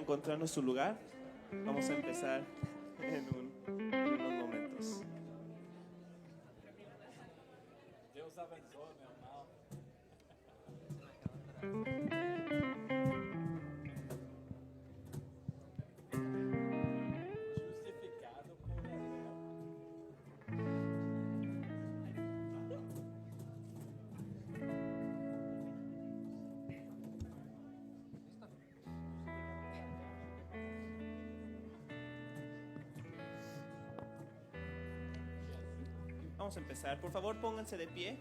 encontrando su lugar. Vamos a empezar en unos momentos. Deus abençoe, meu irmão. Justificado por ele. Vamos a empezar. Por favor, pónganse de pie.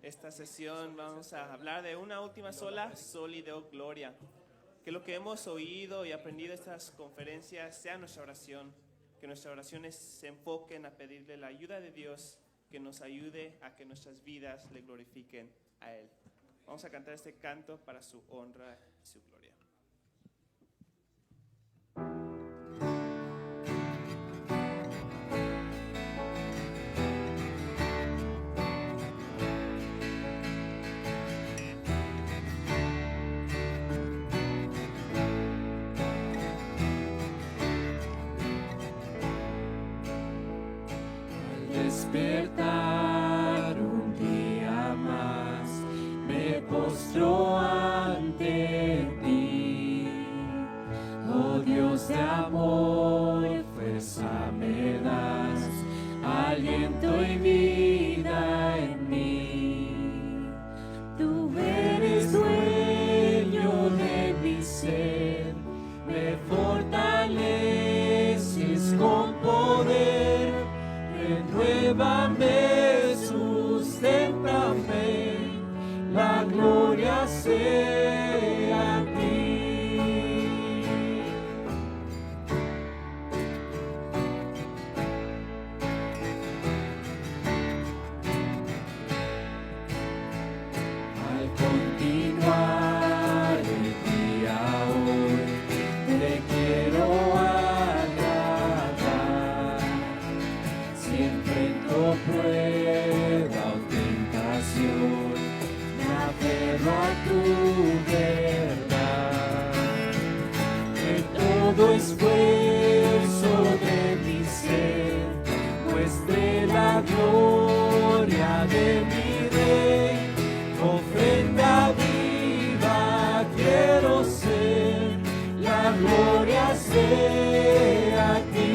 Esta sesión vamos a hablar de una última sola, Soli Deo Gloria. Que lo que hemos oído y aprendido en estas conferencias sea nuestra oración. Que nuestras oraciones se enfoquen a pedirle la ayuda de Dios, que nos ayude a que nuestras vidas le glorifiquen a Él. Vamos a cantar este canto para su honra y su gloria. Despertar un día más, me postro ante ti. Oh Dios de amor, fuerza me das, aliento y vida en mí. Tú eres dueño de mi ser, me fortaleces con poder. Renuévame, susténtame, la gloria sea a ti. Al continuar el día hoy, te quiero agradar. Si enfrento prueba o tentación, me aferro a tu verdad. Que todo esfuerzo de mi ser muestre la gloria de mi Rey. Ofrenda viva quiero ser, la gloria sea a ti.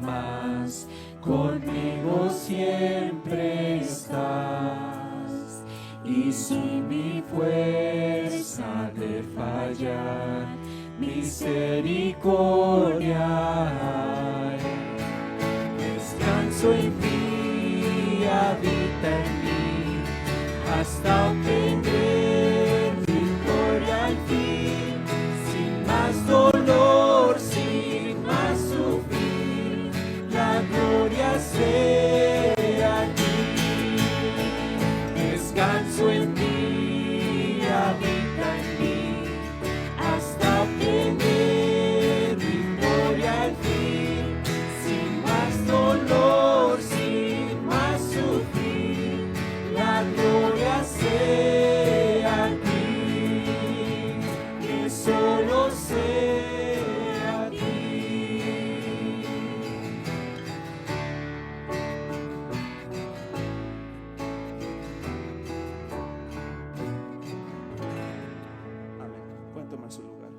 Más, conmigo siempre estás, y si mi fuerza de fallar, misericordia hay. Descanso en ti, habita en mí, hasta obtener victoria al fin, sin más dolor, sin más sufrir, la gloria sea a ti. Descanso en ti, habita en mí, hasta obtener victoria al fin, sin más dolor, sin más sufrir, la gloria sea a ti, que solo sea a ti. Amén. Pueden tomar su lugar.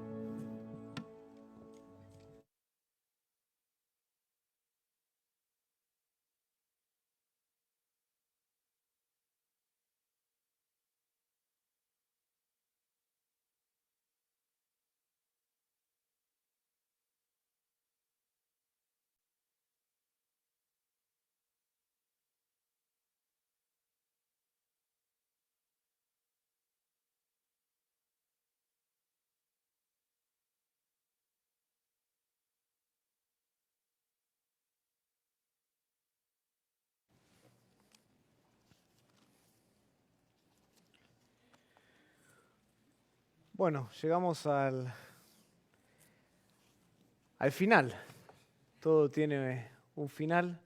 Bueno, llegamos al al final. Todo tiene un final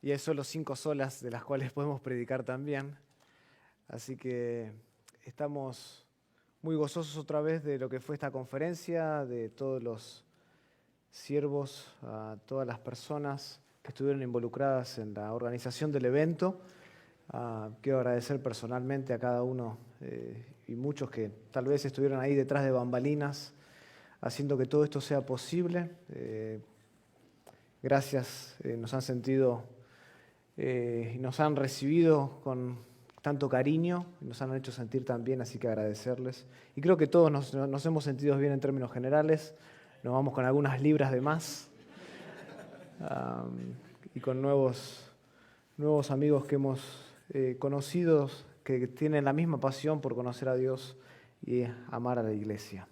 y hay solo 5 solas de las cuales podemos predicar también. Así que estamos muy gozosos otra vez de lo que fue esta conferencia, de todos los siervos, a todas las personas que estuvieron involucradas en la organización del evento. Quiero agradecer personalmente a cada uno y muchos que tal vez estuvieron ahí detrás de bambalinas, haciendo que todo esto sea posible. Gracias, nos han sentido y nos han recibido con tanto cariño, nos han hecho sentir tan bien, así que agradecerles. Y creo que todos nos hemos sentido bien en términos generales, nos vamos con algunas libras de más y con nuevos amigos que hemos conocido, que tienen la misma pasión por conocer a Dios y amar a la iglesia.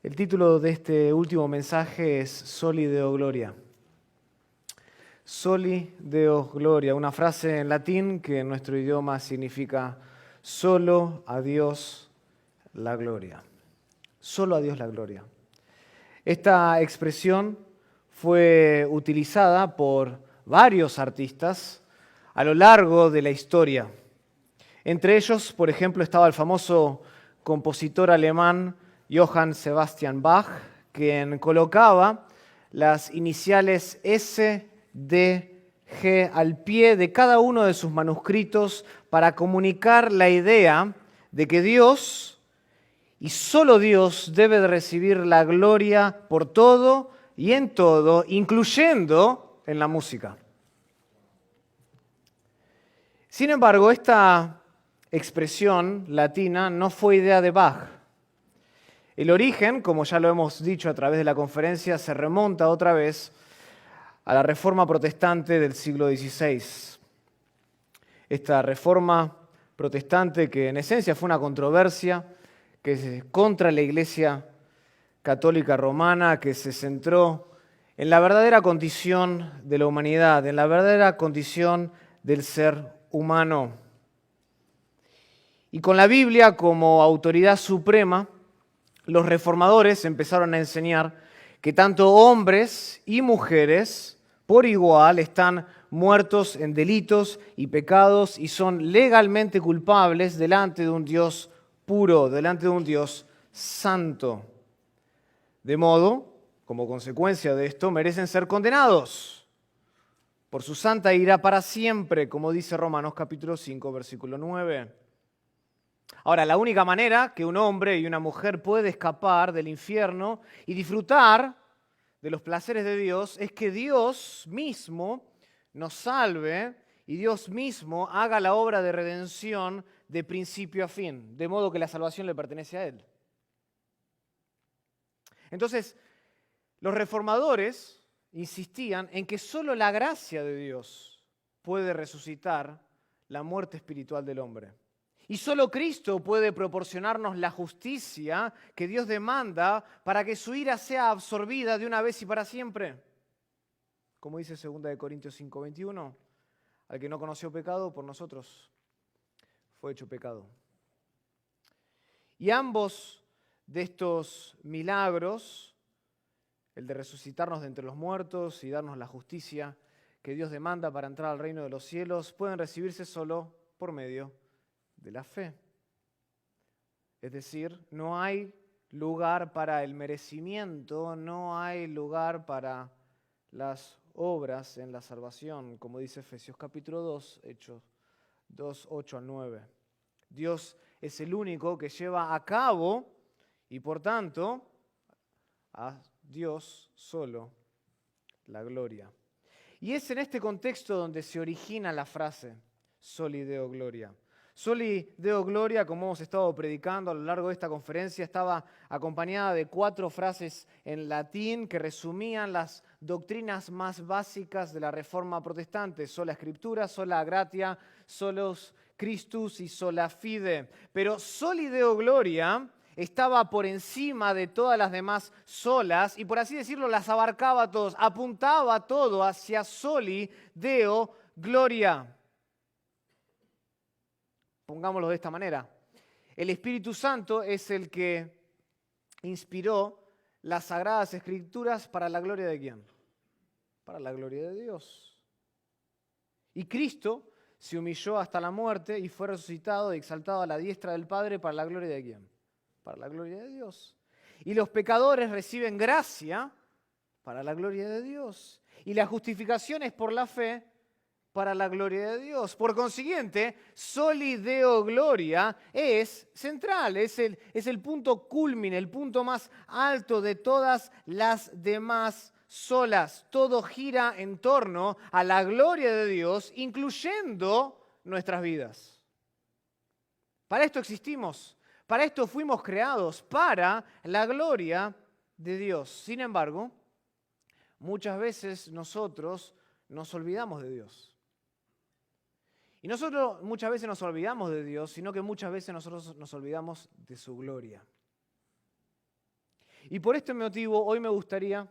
El título de este último mensaje es Soli Deo Gloria. Soli Deo Gloria, una frase en latín que en nuestro idioma significa solo a Dios la gloria. Solo a Dios la gloria. Esta expresión fue utilizada por varios artistas a lo largo de la historia. Entre ellos, por ejemplo, estaba el famoso compositor alemán Johann Sebastian Bach, quien colocaba las iniciales S, D, G al pie de cada uno de sus manuscritos para comunicar la idea de que Dios, y solo Dios, debe de recibir la gloria por todo y en todo, incluyendo en la música. Sin embargo, esta expresión latina no fue idea de Bach. El origen, como ya lo hemos dicho a través de la conferencia, se remonta otra vez a la Reforma Protestante del siglo XVI. Esta Reforma Protestante, que en esencia fue una controversia que contra la Iglesia Católica Romana, que se centró en la verdadera condición de la humanidad, en la verdadera condición del ser humano. Y con la Biblia como autoridad suprema, los reformadores empezaron a enseñar que tanto hombres y mujeres por igual están muertos en delitos y pecados y son legalmente culpables delante de un Dios puro, delante de un Dios santo. De modo, como consecuencia de esto, merecen ser condenados por su santa ira para siempre, como dice Romanos capítulo 5, versículo 9. Ahora, la única manera que un hombre y una mujer puede escapar del infierno y disfrutar de los placeres de Dios es que Dios mismo nos salve y Dios mismo haga la obra de redención de principio a fin, de modo que la salvación le pertenece a Él. Entonces, los reformadores insistían en que solo la gracia de Dios puede resucitar la muerte espiritual del hombre. Y solo Cristo puede proporcionarnos la justicia que Dios demanda para que su ira sea absorbida de una vez y para siempre. Como dice 2 Corintios 5:21, al que no conoció pecado, por nosotros fue hecho pecado. Y ambos de estos milagros, el de resucitarnos de entre los muertos y darnos la justicia que Dios demanda para entrar al reino de los cielos, pueden recibirse solo por medio de la fe. Es decir, no hay lugar para el merecimiento, no hay lugar para las obras en la salvación, como dice Efesios capítulo 2, Hechos 2, 8 al 9. Dios es el único que lleva a cabo y por tanto a Dios solo la gloria. Y es en este contexto donde se origina la frase Soli Deo Gloria. Soli Deo Gloria, como hemos estado predicando a lo largo de esta conferencia, estaba acompañada de 4 frases en latín que resumían las doctrinas más básicas de la Reforma Protestante: sola Escritura, sola Gratia, solus Christus y sola Fide. Pero Soli Deo Gloria estaba por encima de todas las demás solas y, por así decirlo, las abarcaba a todos, apuntaba todo hacia Soli Deo Gloria. Pongámoslo de esta manera. El Espíritu Santo es el que inspiró las Sagradas Escrituras para la gloria de ¿quién? Para la gloria de Dios. Y Cristo se humilló hasta la muerte y fue resucitado y exaltado a la diestra del Padre para la gloria de ¿quién? Para la gloria de Dios. Y los pecadores reciben gracia para la gloria de Dios. Y la justificación es por la fe para la gloria de Dios. Por consiguiente, Soli Deo Gloria es central, es el punto culmine, el punto más alto de todas las demás solas. Todo gira en torno a la gloria de Dios, incluyendo nuestras vidas. Para esto existimos, para esto fuimos creados, para la gloria de Dios. Sin embargo, muchas veces nosotros nos olvidamos de Dios. Y nosotros muchas veces nos olvidamos de Dios, sino que muchas veces nosotros nos olvidamos de su gloria. Y por este motivo hoy me gustaría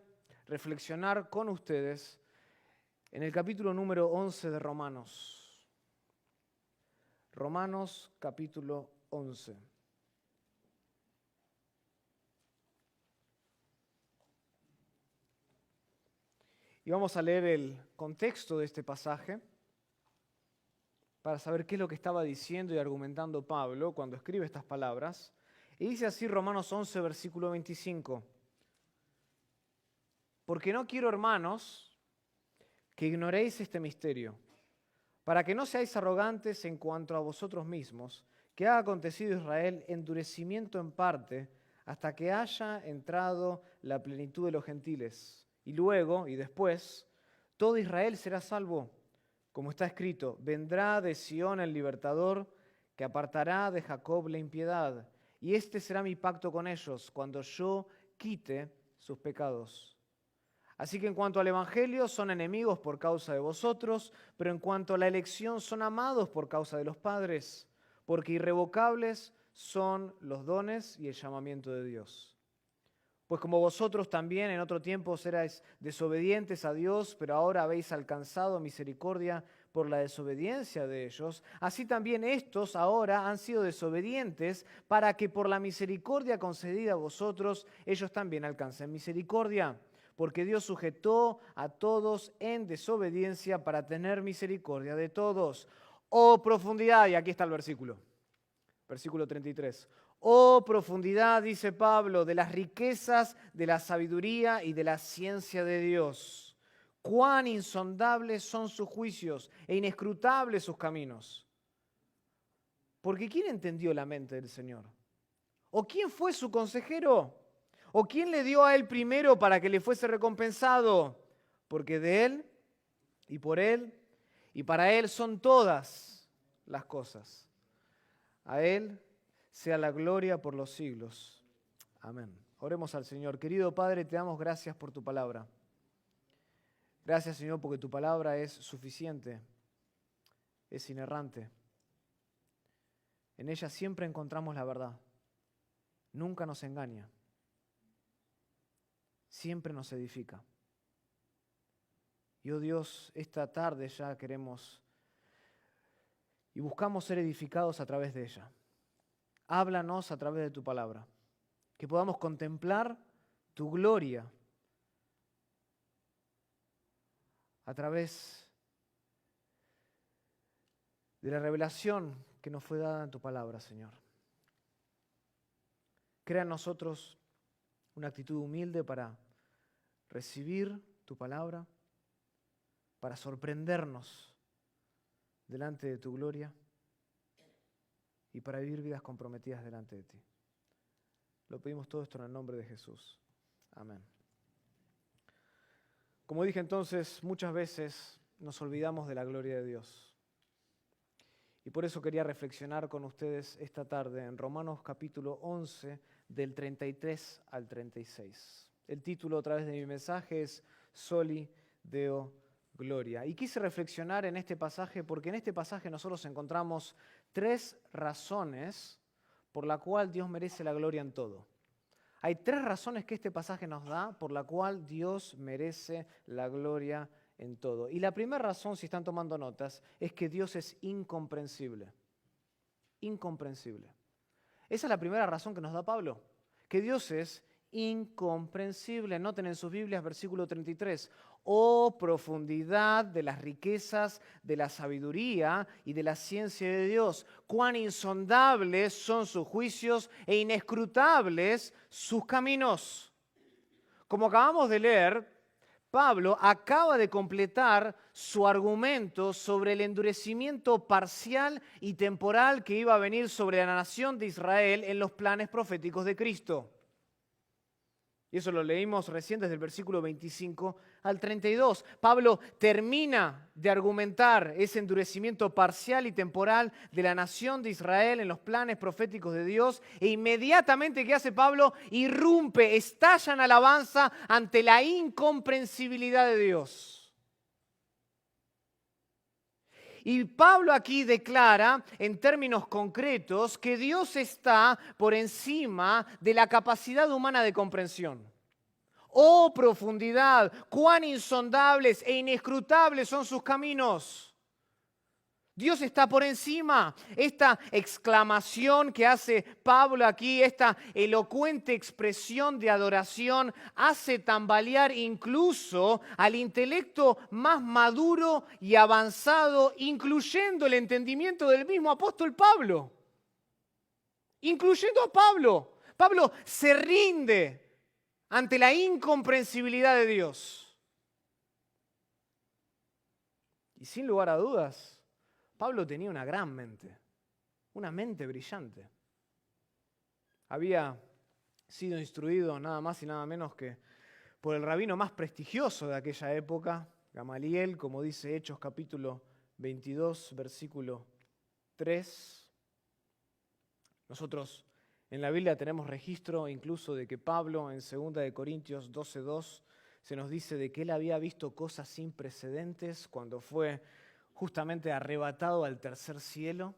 reflexionar con ustedes en el capítulo número 11 de Romanos. Romanos capítulo 11. Y vamos a leer el contexto de este pasaje para saber qué es lo que estaba diciendo y argumentando Pablo cuando escribe estas palabras. Y dice así Romanos 11, versículo 25. Porque no quiero, hermanos, que ignoréis este misterio, para que no seáis arrogantes en cuanto a vosotros mismos, que ha acontecido Israel endurecimiento en parte, hasta que haya entrado la plenitud de los gentiles. Y luego, y después, todo Israel será salvo. Como está escrito, vendrá de Sión el libertador, que apartará de Jacob la impiedad. Y este será mi pacto con ellos, cuando yo quite sus pecados. Así que en cuanto al evangelio, son enemigos por causa de vosotros, pero en cuanto a la elección, son amados por causa de los padres, porque irrevocables son los dones y el llamamiento de Dios. Pues como vosotros también en otro tiempo erais desobedientes a Dios, pero ahora habéis alcanzado misericordia por la desobediencia de ellos, así también estos ahora han sido desobedientes para que por la misericordia concedida a vosotros, ellos también alcancen misericordia. Porque Dios sujetó a todos en desobediencia para tener misericordia de todos. Oh profundidad, y aquí está el versículo 33. Oh profundidad, dice Pablo, de las riquezas, de la sabiduría y de la ciencia de Dios. Cuán insondables son sus juicios e inescrutables sus caminos. Porque ¿quién entendió la mente del Señor? ¿O quién fue su consejero? ¿O quién le dio a él primero para que le fuese recompensado? Porque de él y por él y para él son todas las cosas. A él sea la gloria por los siglos. Amén. Oremos al Señor. Querido Padre, te damos gracias por tu palabra. Gracias, Señor, porque tu palabra es suficiente, es inerrante. En ella siempre encontramos la verdad. Nunca nos engaña. Siempre nos edifica. Y, oh Dios, esta tarde ya queremos y buscamos ser edificados a través de ella. Háblanos a través de tu palabra, que podamos contemplar tu gloria a través de la revelación que nos fue dada en tu palabra, Señor. Crea en nosotros una actitud humilde para recibir tu palabra, para sorprendernos delante de tu gloria y para vivir vidas comprometidas delante de ti. Lo pedimos todo esto en el nombre de Jesús. Amén. Como dije entonces, muchas veces nos olvidamos de la gloria de Dios. Y por eso quería reflexionar con ustedes esta tarde en Romanos capítulo 11, del 33 al 36. El título a través de mi mensaje es Soli Deo Gloria. Y quise reflexionar en este pasaje porque en este pasaje nosotros encontramos 3 razones por la cual Dios merece la gloria en todo. Hay 3 razones que este pasaje nos da por la cual Dios merece la gloria en todo. Y la primera razón, si están tomando notas, es que Dios es incomprensible. Incomprensible. Esa es la primera razón que nos da Pablo, que Dios es incomprensible. Noten en sus Biblias versículo 33. Oh profundidad de las riquezas, de la sabiduría y de la ciencia de Dios. Cuán insondables son sus juicios e inescrutables sus caminos. Como acabamos de leer, Pablo acaba de completar su argumento sobre el endurecimiento parcial y temporal que iba a venir sobre la nación de Israel en los planes proféticos de Cristo. Y eso lo leímos recién desde el versículo 25 al 32. Pablo termina de argumentar ese endurecimiento parcial y temporal de la nación de Israel en los planes proféticos de Dios. E inmediatamente, ¿qué hace Pablo? Irrumpe, estalla en alabanza ante la incomprensibilidad de Dios. Y Pablo aquí declara en términos concretos que Dios está por encima de la capacidad humana de comprensión. Oh profundidad, cuán insondables e inescrutables son sus caminos. Dios está por encima. Esta exclamación que hace Pablo aquí, esta elocuente expresión de adoración, hace tambalear incluso al intelecto más maduro y avanzado, incluyendo el entendimiento del mismo apóstol Pablo. Incluyendo a Pablo. Pablo se rinde ante la incomprensibilidad de Dios. Y sin lugar a dudas, Pablo tenía una gran mente, una mente brillante. Había sido instruido nada más y nada menos que por el rabino más prestigioso de aquella época, Gamaliel, como dice Hechos capítulo 22, versículo 3. Nosotros en la Biblia tenemos registro incluso de que Pablo en 2 de Corintios 12:2 se nos dice de que él había visto cosas sin precedentes cuando fue justamente arrebatado al tercer cielo.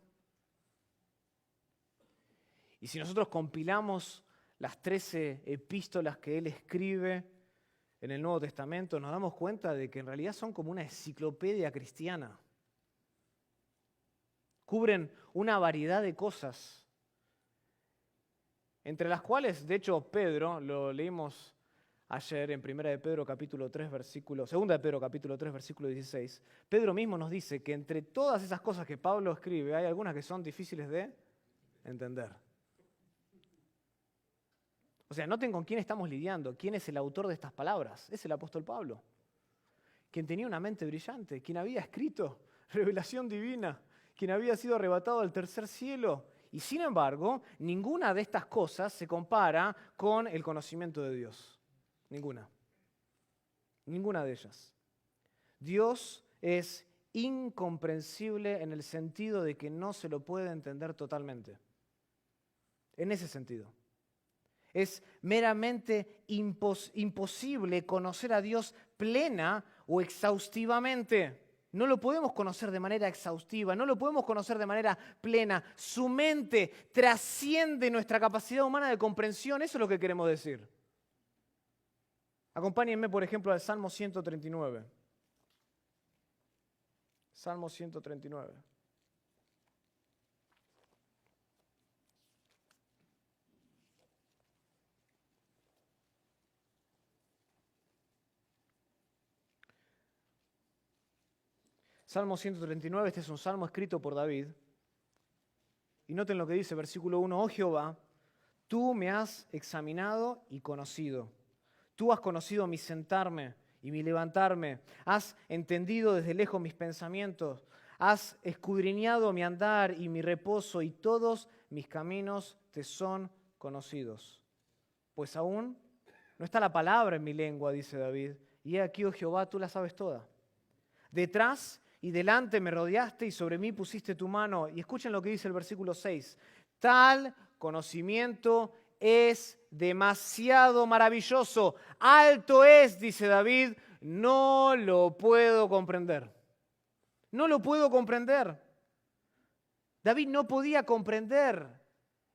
Y si nosotros compilamos las 13 epístolas que él escribe en el Nuevo Testamento, nos damos cuenta de que en realidad son como una enciclopedia cristiana. Cubren una variedad de cosas, entre las cuales, de hecho, Pedro, lo leímos ayer en 2 de Pedro capítulo 3, versículo 16, Pedro mismo nos dice que entre todas esas cosas que Pablo escribe, hay algunas que son difíciles de entender. O sea, noten con quién estamos lidiando, quién es el autor de estas palabras. Es el apóstol Pablo, quien tenía una mente brillante, quien había escrito revelación divina, quien había sido arrebatado al tercer cielo. Y sin embargo, ninguna de estas cosas se compara con el conocimiento de Dios. Ninguna. Ninguna de ellas. Dios es incomprensible en el sentido de que no se lo puede entender totalmente. En ese sentido. Es meramente imposible conocer a Dios plena o exhaustivamente. No lo podemos conocer de manera exhaustiva, no lo podemos conocer de manera plena. Su mente trasciende nuestra capacidad humana de comprensión, eso es lo que queremos decir. Acompáñenme, por ejemplo, al Salmo 139. Salmo 139. Salmo 139, este es un salmo escrito por David. Y noten lo que dice, versículo 1. Oh Jehová, tú me has examinado y conocido. Tú has conocido mi sentarme y mi levantarme. Has entendido desde lejos mis pensamientos. Has escudriñado mi andar y mi reposo, y todos mis caminos te son conocidos. Pues aún no está la palabra en mi lengua, dice David. Y he aquí, oh Jehová, tú la sabes toda. Detrás y delante me rodeaste y sobre mí pusiste tu mano. Y escuchen lo que dice el versículo 6. Tal conocimiento es demasiado maravilloso. Alto es, dice David, no lo puedo comprender. No lo puedo comprender. David no podía comprender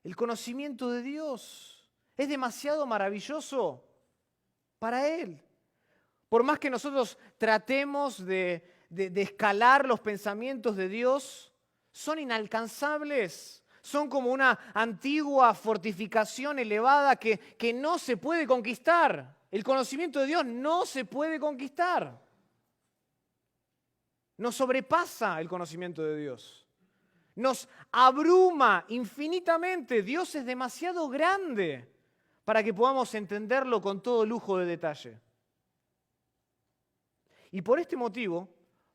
el conocimiento de Dios. Es demasiado maravilloso para él. Por más que nosotros tratemos de escalar los pensamientos de Dios, son inalcanzables. Son como una antigua fortificación elevada que no se puede conquistar. El conocimiento de Dios no se puede conquistar. Nos sobrepasa el conocimiento de Dios. Nos abruma infinitamente. Dios es demasiado grande para que podamos entenderlo con todo lujo de detalle. Y por este motivo,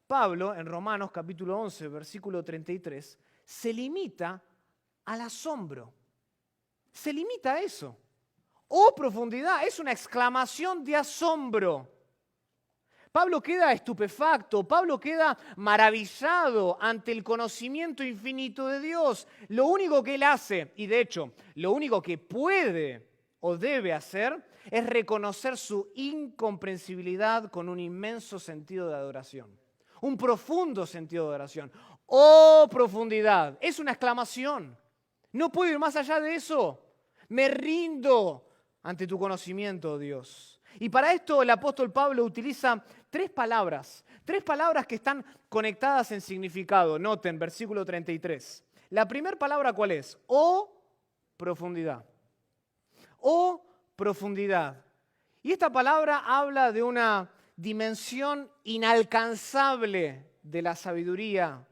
Pablo, en Romanos capítulo 11, versículo 33, se limita al asombro. Se limita a eso. ¡Oh, profundidad! Es una exclamación de asombro. Pablo queda estupefacto, Pablo queda maravillado ante el conocimiento infinito de Dios. Lo único que él hace, y de hecho, lo único que puede o debe hacer, es reconocer su incomprensibilidad con un inmenso sentido de adoración. Un profundo sentido de adoración. ¡Oh, profundidad! Es una exclamación. No puedo ir más allá de eso. Me rindo ante tu conocimiento, Dios. Y para esto el apóstol Pablo utiliza tres palabras que están conectadas en significado. Noten, versículo 33. La primera palabra, ¿cuál es? Oh, profundidad. Oh, profundidad. Y esta palabra habla de una dimensión inalcanzable de la sabiduría,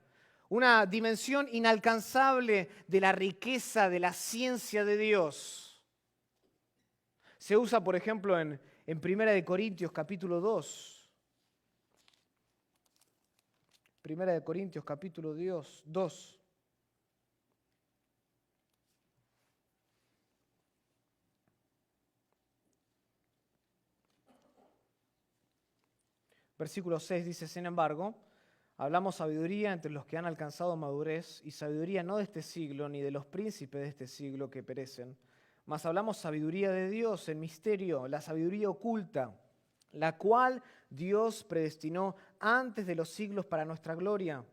una dimensión inalcanzable de la riqueza, de la ciencia de Dios. Se usa, por ejemplo, en 1 Corintios capítulo 2. 1 Corintios capítulo 2. Versículo 6 dice, sin embargo, hablamos sabiduría entre los que han alcanzado madurez, y sabiduría no de este siglo, ni de los príncipes de este siglo que perecen, mas hablamos sabiduría de Dios en misterio, la sabiduría oculta, la cual Dios predestinó antes de los siglos para nuestra gloria,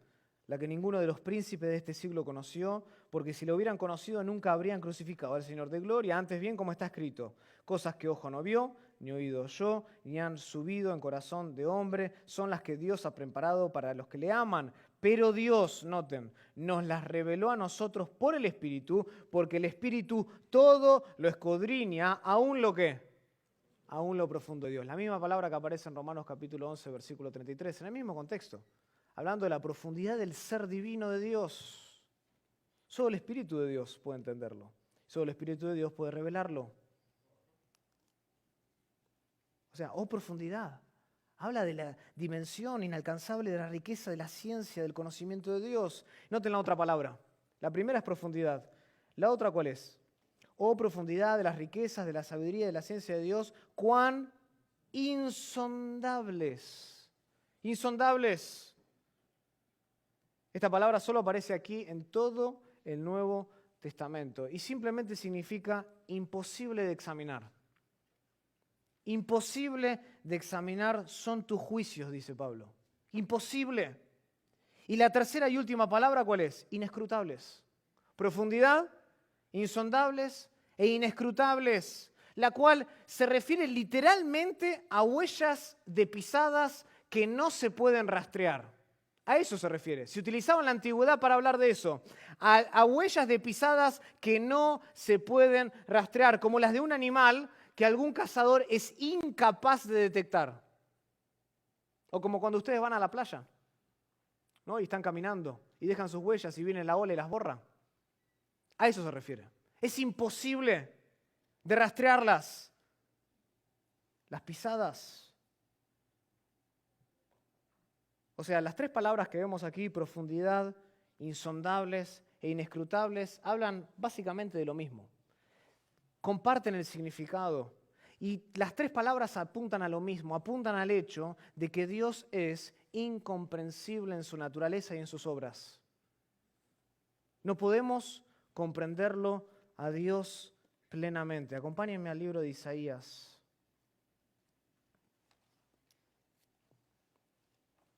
la que ninguno de los príncipes de este siglo conoció, porque si lo hubieran conocido nunca habrían crucificado al Señor de gloria. Antes bien, como está escrito, cosas que ojo no vio, ni oído oyó, ni han subido en corazón de hombre, son las que Dios ha preparado para los que le aman. Pero Dios, noten, nos las reveló a nosotros por el Espíritu, porque el Espíritu todo lo escudriña, aún lo que, aún lo profundo de Dios. La misma palabra que aparece en Romanos capítulo 11, versículo 33, en el mismo contexto, hablando de la profundidad del ser divino de Dios. Solo el Espíritu de Dios puede entenderlo. Solo el Espíritu de Dios puede revelarlo. O sea, oh profundidad. Habla de la dimensión inalcanzable de la riqueza de la ciencia, del conocimiento de Dios. Noten la otra palabra. La primera es profundidad. ¿La otra cuál es? Oh profundidad de las riquezas, de la sabiduría, de la ciencia de Dios. ¡Cuán insondables! Insondables. Esta palabra solo aparece aquí en todo el Nuevo Testamento y simplemente significa imposible de examinar. Imposible de examinar son tus juicios, dice Pablo. Imposible. Y la tercera y última palabra, ¿cuál es? Inescrutables. Profundidad, insondables e inescrutables, la cual se refiere literalmente a huellas de pisadas que no se pueden rastrear. A eso se refiere. Se utilizaba en la antigüedad para hablar de eso. A huellas de pisadas que no se pueden rastrear, como las de un animal que algún cazador es incapaz de detectar. O como cuando ustedes van a la playa, ¿no? Y están caminando y dejan sus huellas y viene la ola y las borra. A eso se refiere. Es imposible de rastrearlas. Las pisadas. O sea, las tres palabras que vemos aquí, profundidad, insondables e inescrutables, hablan básicamente de lo mismo. Comparten el significado y las tres palabras apuntan a lo mismo, apuntan al hecho de que Dios es incomprensible en su naturaleza y en sus obras. No podemos comprenderlo a Dios plenamente. Acompáñenme al libro de Isaías.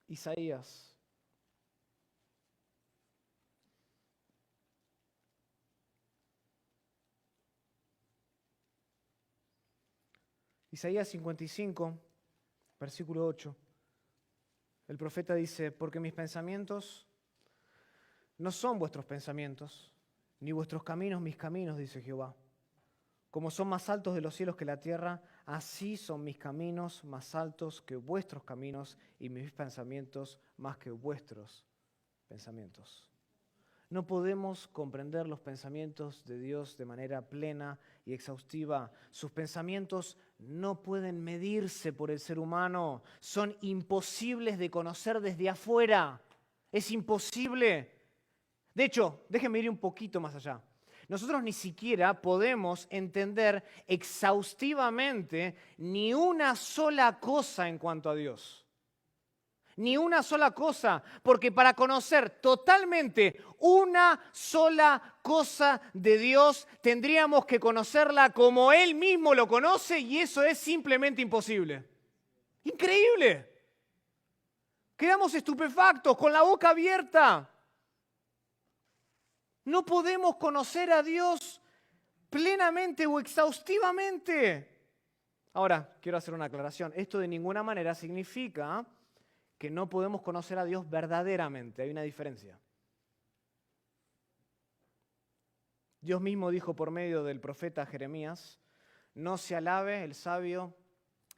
Isaías. Isaías 55, versículo 8. El profeta dice, porque mis pensamientos no son vuestros pensamientos, ni vuestros caminos mis caminos, dice Jehová. Como son más altos de los cielos que la tierra, así son mis caminos más altos que vuestros caminos y mis pensamientos más que vuestros pensamientos. No podemos comprender los pensamientos de Dios de manera plena y exhaustiva. Sus pensamientos no pueden medirse por el ser humano. Son imposibles de conocer desde afuera. Es imposible. De hecho, déjenme ir un poquito más allá. Nosotros ni siquiera podemos entender exhaustivamente ni una sola cosa en cuanto a Dios. Ni una sola cosa, porque para conocer totalmente una sola cosa de Dios tendríamos que conocerla como Él mismo lo conoce y eso es simplemente imposible. ¡Increíble! Quedamos estupefactos, con la boca abierta. No podemos conocer a Dios plenamente o exhaustivamente. Ahora, quiero hacer una aclaración. Esto de ninguna manera significa que no podemos conocer a Dios verdaderamente. Hay una diferencia. Dios mismo dijo por medio del profeta Jeremías: no se alabe el sabio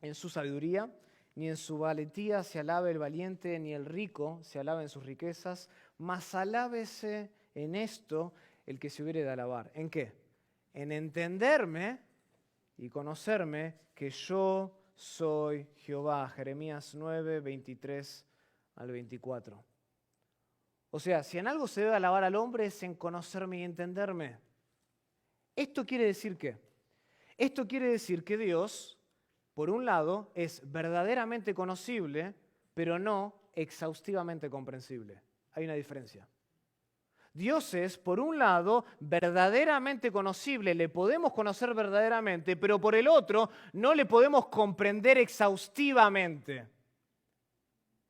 en su sabiduría, ni en su valentía se alabe el valiente, ni el rico se alabe en sus riquezas, mas alábese en esto el que se hubiere de alabar. ¿En qué? En entenderme y conocerme que yo soy Jehová. Jeremías 9, 23 al 24. O sea, si en algo se debe alabar al hombre es en conocerme y entenderme. ¿Esto quiere decir qué? Esto quiere decir que Dios, por un lado, es verdaderamente conocible, pero no exhaustivamente comprensible. Hay una diferencia. Dios es, por un lado, verdaderamente conocible, le podemos conocer verdaderamente, pero por el otro, no le podemos comprender exhaustivamente.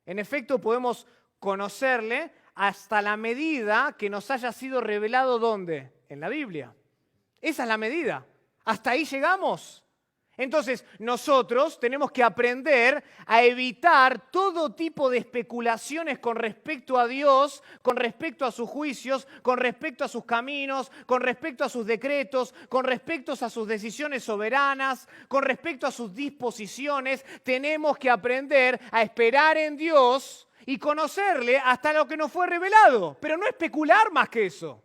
En efecto, podemos conocerle hasta la medida que nos haya sido revelado, ¿dónde? En la Biblia. Esa es la medida. Hasta ahí llegamos. Entonces, nosotros tenemos que aprender a evitar todo tipo de especulaciones con respecto a Dios, con respecto a sus juicios, con respecto a sus caminos, con respecto a sus decretos, con respecto a sus decisiones soberanas, con respecto a sus disposiciones. Tenemos que aprender a esperar en Dios y conocerle hasta lo que nos fue revelado, pero no especular más que eso.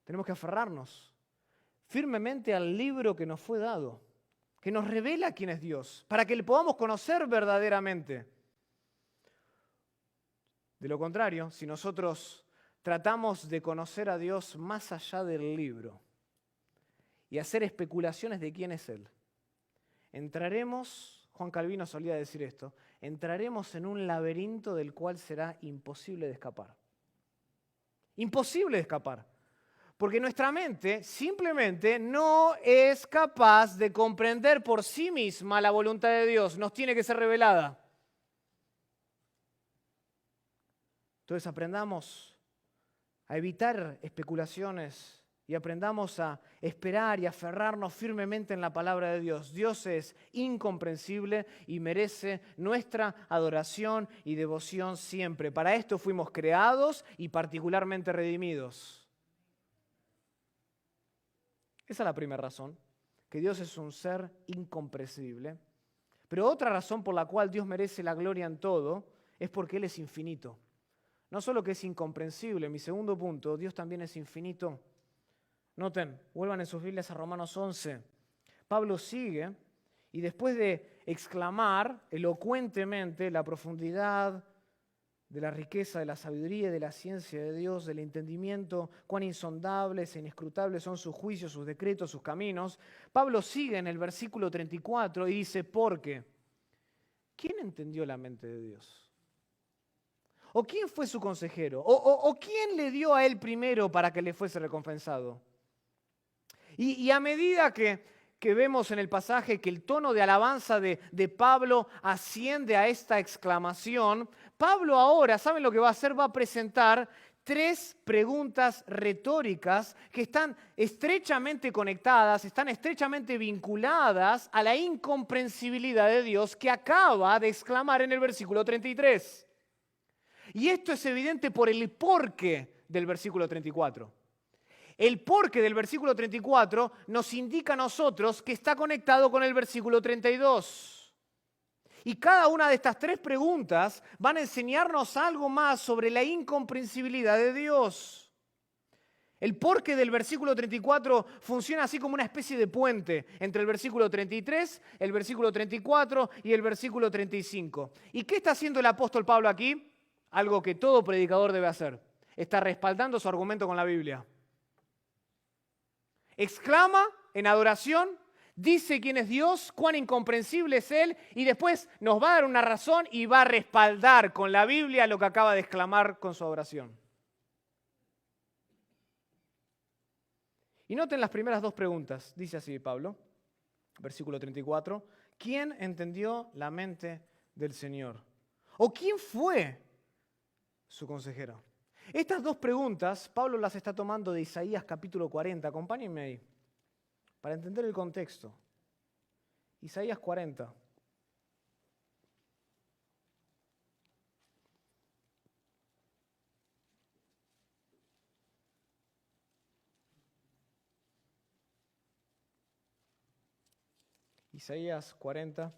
Tenemos que aferrarnos firmemente al libro que nos fue dado, que nos revela quién es Dios, para que le podamos conocer verdaderamente. De lo contrario, si nosotros tratamos de conocer a Dios más allá del libro y hacer especulaciones de quién es Él, entraremos, Juan Calvino solía decir esto, entraremos en un laberinto del cual será imposible de escapar. Imposible de escapar. Porque nuestra mente simplemente no es capaz de comprender por sí misma la voluntad de Dios. Nos tiene que ser revelada. Entonces aprendamos a evitar especulaciones y aprendamos a esperar y aferrarnos firmemente en la palabra de Dios. Dios es incomprensible y merece nuestra adoración y devoción siempre. Para esto fuimos creados y particularmente redimidos. Esa es la primera razón, que Dios es un ser incomprensible. Pero otra razón por la cual Dios merece la gloria en todo es porque Él es infinito. No solo que es incomprensible, mi segundo punto, Dios también es infinito. Noten, vuelvan en sus Biblias a Romanos 11. Pablo sigue y después de exclamar elocuentemente la profundidad de la riqueza, de la sabiduría, de la ciencia de Dios, del entendimiento, cuán insondables e inescrutables son sus juicios, sus decretos, sus caminos. Pablo sigue en el versículo 34 y dice, porque ¿quién entendió la mente de Dios? ¿O quién fue su consejero? ¿O quién le dio a él primero para que le fuese recompensado? Y a medida que vemos en el pasaje que el tono de alabanza de Pablo asciende a esta exclamación, Pablo ahora, ¿saben lo que va a hacer? Va a presentar 3 preguntas retóricas que están estrechamente conectadas, están estrechamente vinculadas a la incomprensibilidad de Dios que acaba de exclamar en el versículo 33. Y esto es evidente por el porqué del versículo 34. El porqué del versículo 34 nos indica a nosotros que está conectado con el versículo 32. Y cada una de estas tres preguntas van a enseñarnos algo más sobre la incomprensibilidad de Dios. El porqué del versículo 34 funciona así como una especie de puente entre el versículo 33, el versículo 34 y el versículo 35. ¿Y qué está haciendo el apóstol Pablo aquí? Algo que todo predicador debe hacer. Está respaldando su argumento con la Biblia. Exclama en adoración, dice quién es Dios, cuán incomprensible es Él, y después nos va a dar una razón y va a respaldar con la Biblia lo que acaba de exclamar con su oración. Y noten las primeras dos preguntas. Dice así Pablo, versículo 34. ¿Quién entendió la mente del Señor? ¿O quién fue su consejero? Estas dos preguntas, Pablo las está tomando de Isaías capítulo 40. Acompáñenme ahí, para entender el contexto. Isaías 40. Isaías 40.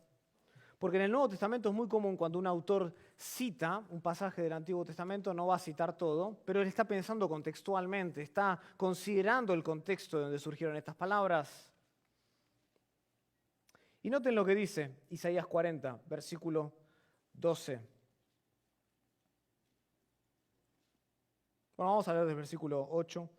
Porque en el Nuevo Testamento es muy común cuando un autor cita un pasaje del Antiguo Testamento, no va a citar todo, pero él está pensando contextualmente, está considerando el contexto de donde surgieron estas palabras. Y noten lo que dice Isaías 40, versículo 12. Bueno, vamos a leer del versículo 8.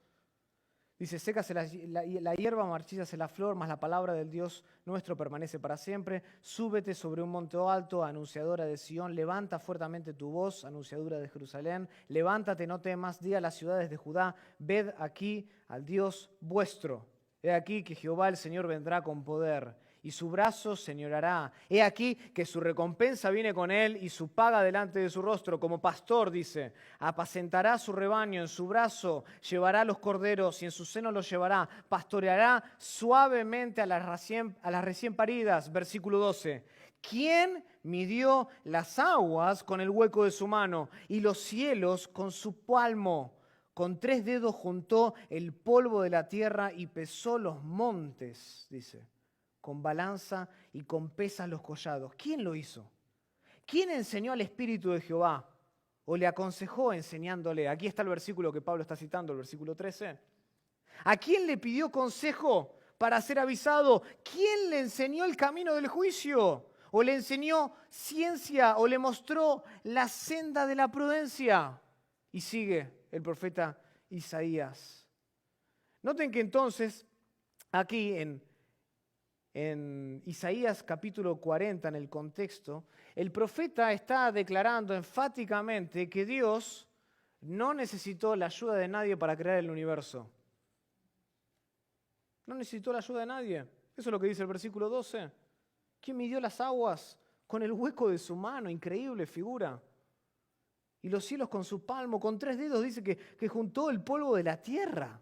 Dice, sécase la hierba, marchízase la flor, mas la palabra del Dios nuestro permanece para siempre. Súbete sobre un monte alto, anunciadora de Sión, levanta fuertemente tu voz, anunciadora de Jerusalén. Levántate, no temas, di a las ciudades de Judá, ved aquí al Dios vuestro. He aquí que Jehová el Señor vendrá con poder, y su brazo señorará. He aquí que su recompensa viene con él y su paga delante de su rostro. Como pastor, dice, apacentará su rebaño, en su brazo llevará los corderos y en su seno los llevará. Pastoreará suavemente a las recién paridas. Versículo 12. ¿Quién midió las aguas con el hueco de su mano y los cielos con su palmo? Con 3 dedos juntó el polvo de la tierra y pesó los montes, dice. Con balanza y con pesas los collados. ¿Quién lo hizo? ¿Quién enseñó al Espíritu de Jehová? ¿O le aconsejó enseñándole? Aquí está el versículo que Pablo está citando, el versículo 13. ¿A quién le pidió consejo para ser avisado? ¿Quién le enseñó el camino del juicio? ¿O le enseñó ciencia? ¿O le mostró la senda de la prudencia? Y sigue el profeta Isaías. Noten que entonces, aquí en Isaías capítulo 40, en el contexto, el profeta está declarando enfáticamente que Dios no necesitó la ayuda de nadie para crear el universo. No necesitó la ayuda de nadie. Eso es lo que dice el versículo 12. ¿Quién midió las aguas con el hueco de su mano? Increíble figura. Y los cielos con su palmo, con 3 dedos dice que juntó el polvo de la tierra.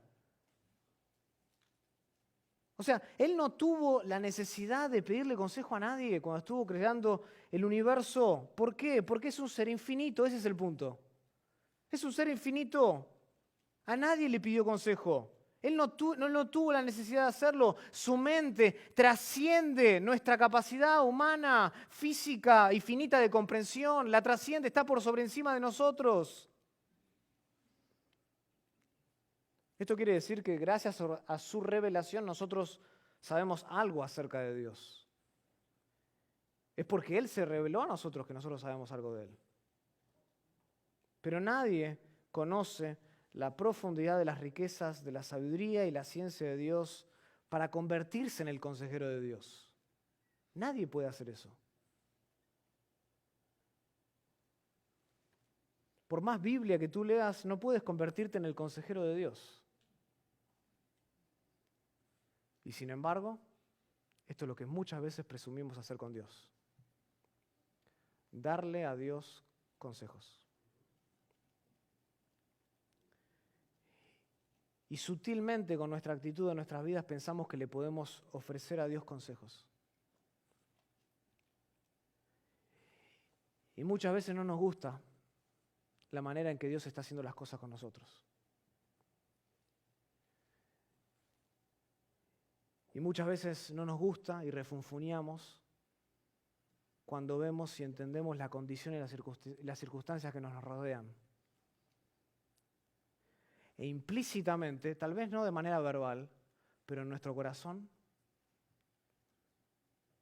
O sea, él no tuvo la necesidad de pedirle consejo a nadie cuando estuvo creando el universo. ¿Por qué? Porque es un ser infinito, ese es el punto. Es un ser infinito. A nadie le pidió consejo. Él no tuvo la necesidad de hacerlo. Su mente trasciende nuestra capacidad humana, física y finita de comprensión. La trasciende, está por sobre encima de nosotros. Esto quiere decir que gracias a su revelación nosotros sabemos algo acerca de Dios. Es porque Él se reveló a nosotros que nosotros sabemos algo de Él. Pero nadie conoce la profundidad de las riquezas, de la sabiduría y la ciencia de Dios para convertirse en el consejero de Dios. Nadie puede hacer eso. Por más Biblia que tú leas, no puedes convertirte en el consejero de Dios. Y sin embargo, esto es lo que muchas veces presumimos hacer con Dios. Darle a Dios consejos. Y sutilmente con nuestra actitud en nuestras vidas pensamos que le podemos ofrecer a Dios consejos. Y muchas veces no nos gusta la manera en que Dios está haciendo las cosas con nosotros. Y muchas veces no nos gusta y refunfuñamos cuando vemos y entendemos la condición y las circunstancias que nos rodean. E implícitamente, tal vez no de manera verbal, pero en nuestro corazón,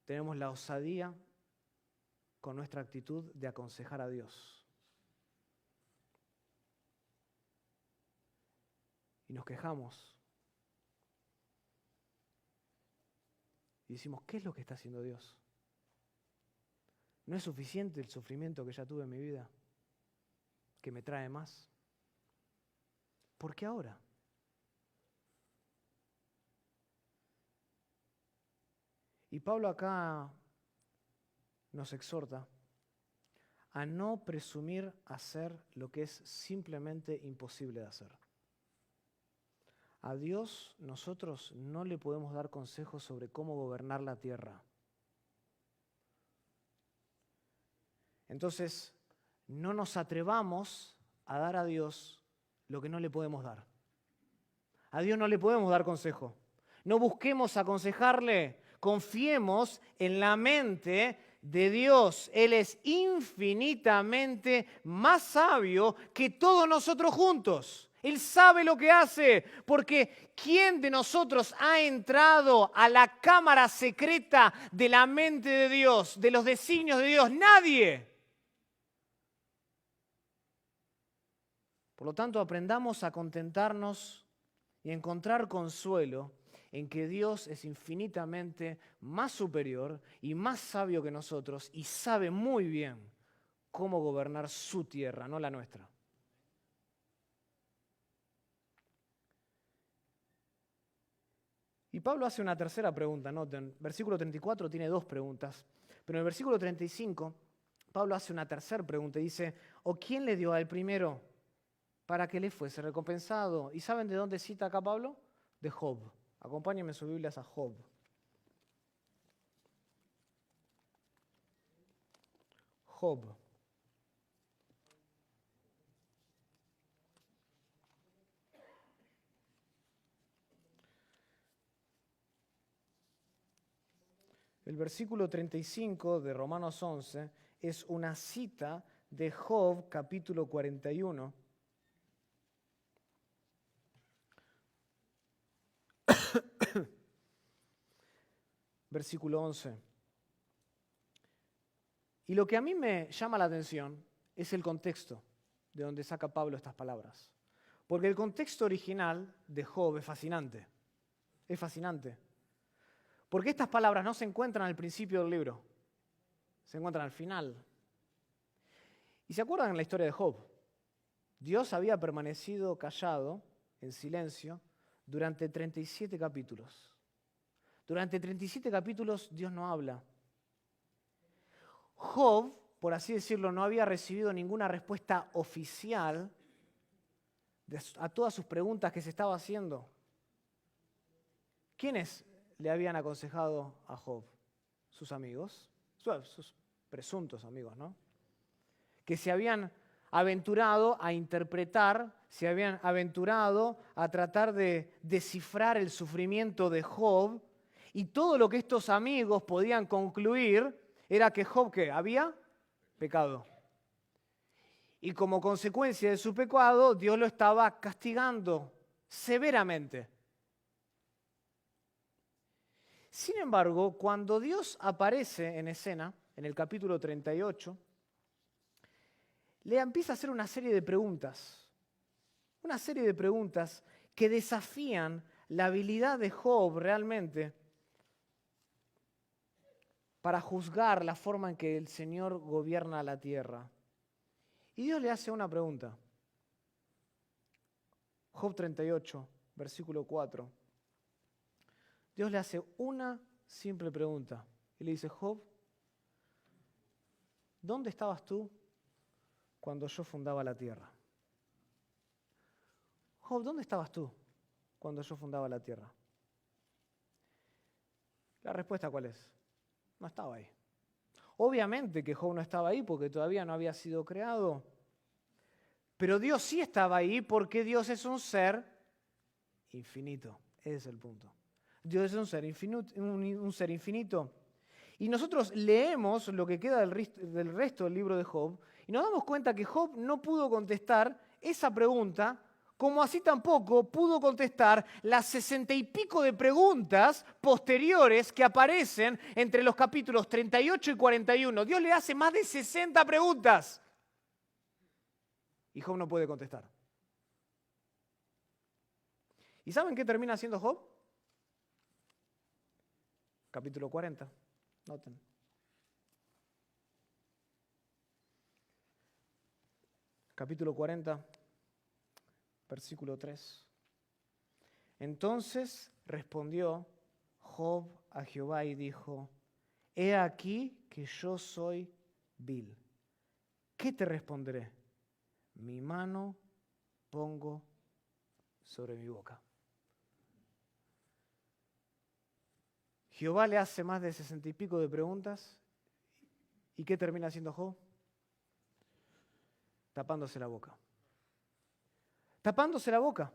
tenemos la osadía con nuestra actitud de aconsejar a Dios. Y nos quejamos. Y decimos, ¿qué es lo que está haciendo Dios? ¿No es suficiente el sufrimiento que ya tuve en mi vida? ¿Que me trae más? ¿Por qué ahora? Y Pablo acá nos exhorta a no presumir hacer lo que es simplemente imposible de hacer. A Dios nosotros no le podemos dar consejos sobre cómo gobernar la tierra. Entonces, no nos atrevamos a dar a Dios lo que no le podemos dar. A Dios no le podemos dar consejo. No busquemos aconsejarle. Confiemos en la mente de Dios. Él es infinitamente más sabio que todos nosotros juntos. Él sabe lo que hace, porque ¿quién de nosotros ha entrado a la cámara secreta de la mente de Dios, de los designios de Dios? Nadie. Por lo tanto, aprendamos a contentarnos y a encontrar consuelo en que Dios es infinitamente más superior y más sabio que nosotros y sabe muy bien cómo gobernar su tierra, no la nuestra. Y Pablo hace una tercera pregunta, noten, versículo 34 tiene dos preguntas, pero en el versículo 35 Pablo hace una tercera pregunta y dice, ¿o quién le dio al primero para que le fuese recompensado? ¿Y saben de dónde cita acá Pablo? De Job. Acompáñenme en sus Biblias a Job. Job. El versículo 35 de Romanos 11 es una cita de Job, capítulo 41. Versículo 11. Y lo que a mí me llama la atención es el contexto de donde saca Pablo estas palabras. Porque el contexto original de Job es fascinante. Es fascinante. Porque estas palabras no se encuentran al principio del libro, se encuentran al final. ¿Y se acuerdan en la historia de Job? Dios había permanecido callado, en silencio, durante 37 capítulos. Durante 37 capítulos Dios no habla. Job, por así decirlo, no había recibido ninguna respuesta oficial a todas sus preguntas que se estaba haciendo. ¿Quiénes le habían aconsejado a Job? Sus amigos, sus presuntos amigos, ¿no? Que se habían aventurado a interpretar, se habían aventurado a tratar de descifrar el sufrimiento de Job, y todo lo que estos amigos podían concluir era que Job, ¿qué? Había pecado. Y como consecuencia de su pecado, Dios lo estaba castigando severamente. Sin embargo, cuando Dios aparece en escena, en el capítulo 38, le empieza a hacer una serie de preguntas que desafían la habilidad de Job realmente para juzgar la forma en que el Señor gobierna la tierra. Y Dios le hace una pregunta. Job 38, versículo 4. Dios le hace una simple pregunta. Y le dice, Job, ¿dónde estabas tú cuando yo fundaba la tierra? Job, ¿dónde estabas tú cuando yo fundaba la tierra? La respuesta, ¿cuál es? No estaba ahí. Obviamente que Job no estaba ahí porque todavía no había sido creado. Pero Dios sí estaba ahí porque Dios es un ser infinito. Ese es el punto. Dios es un ser infinito. Y nosotros leemos lo que queda del resto del libro de Job y nos damos cuenta que Job no pudo contestar esa pregunta, como así tampoco pudo contestar las 60 y pico de preguntas posteriores que aparecen entre los capítulos 38 y 41. Dios le hace más de 60 preguntas y Job no puede contestar. ¿Y saben qué termina haciendo Job? Capítulo 40. Noten. Capítulo 40, versículo 3. Entonces respondió Job a Jehová y dijo: He aquí que yo soy vil. ¿Qué te responderé? Mi mano pongo sobre mi boca. Jehová le hace más de 60 y pico de preguntas. ¿Y qué termina haciendo Job? Tapándose la boca. Tapándose la boca.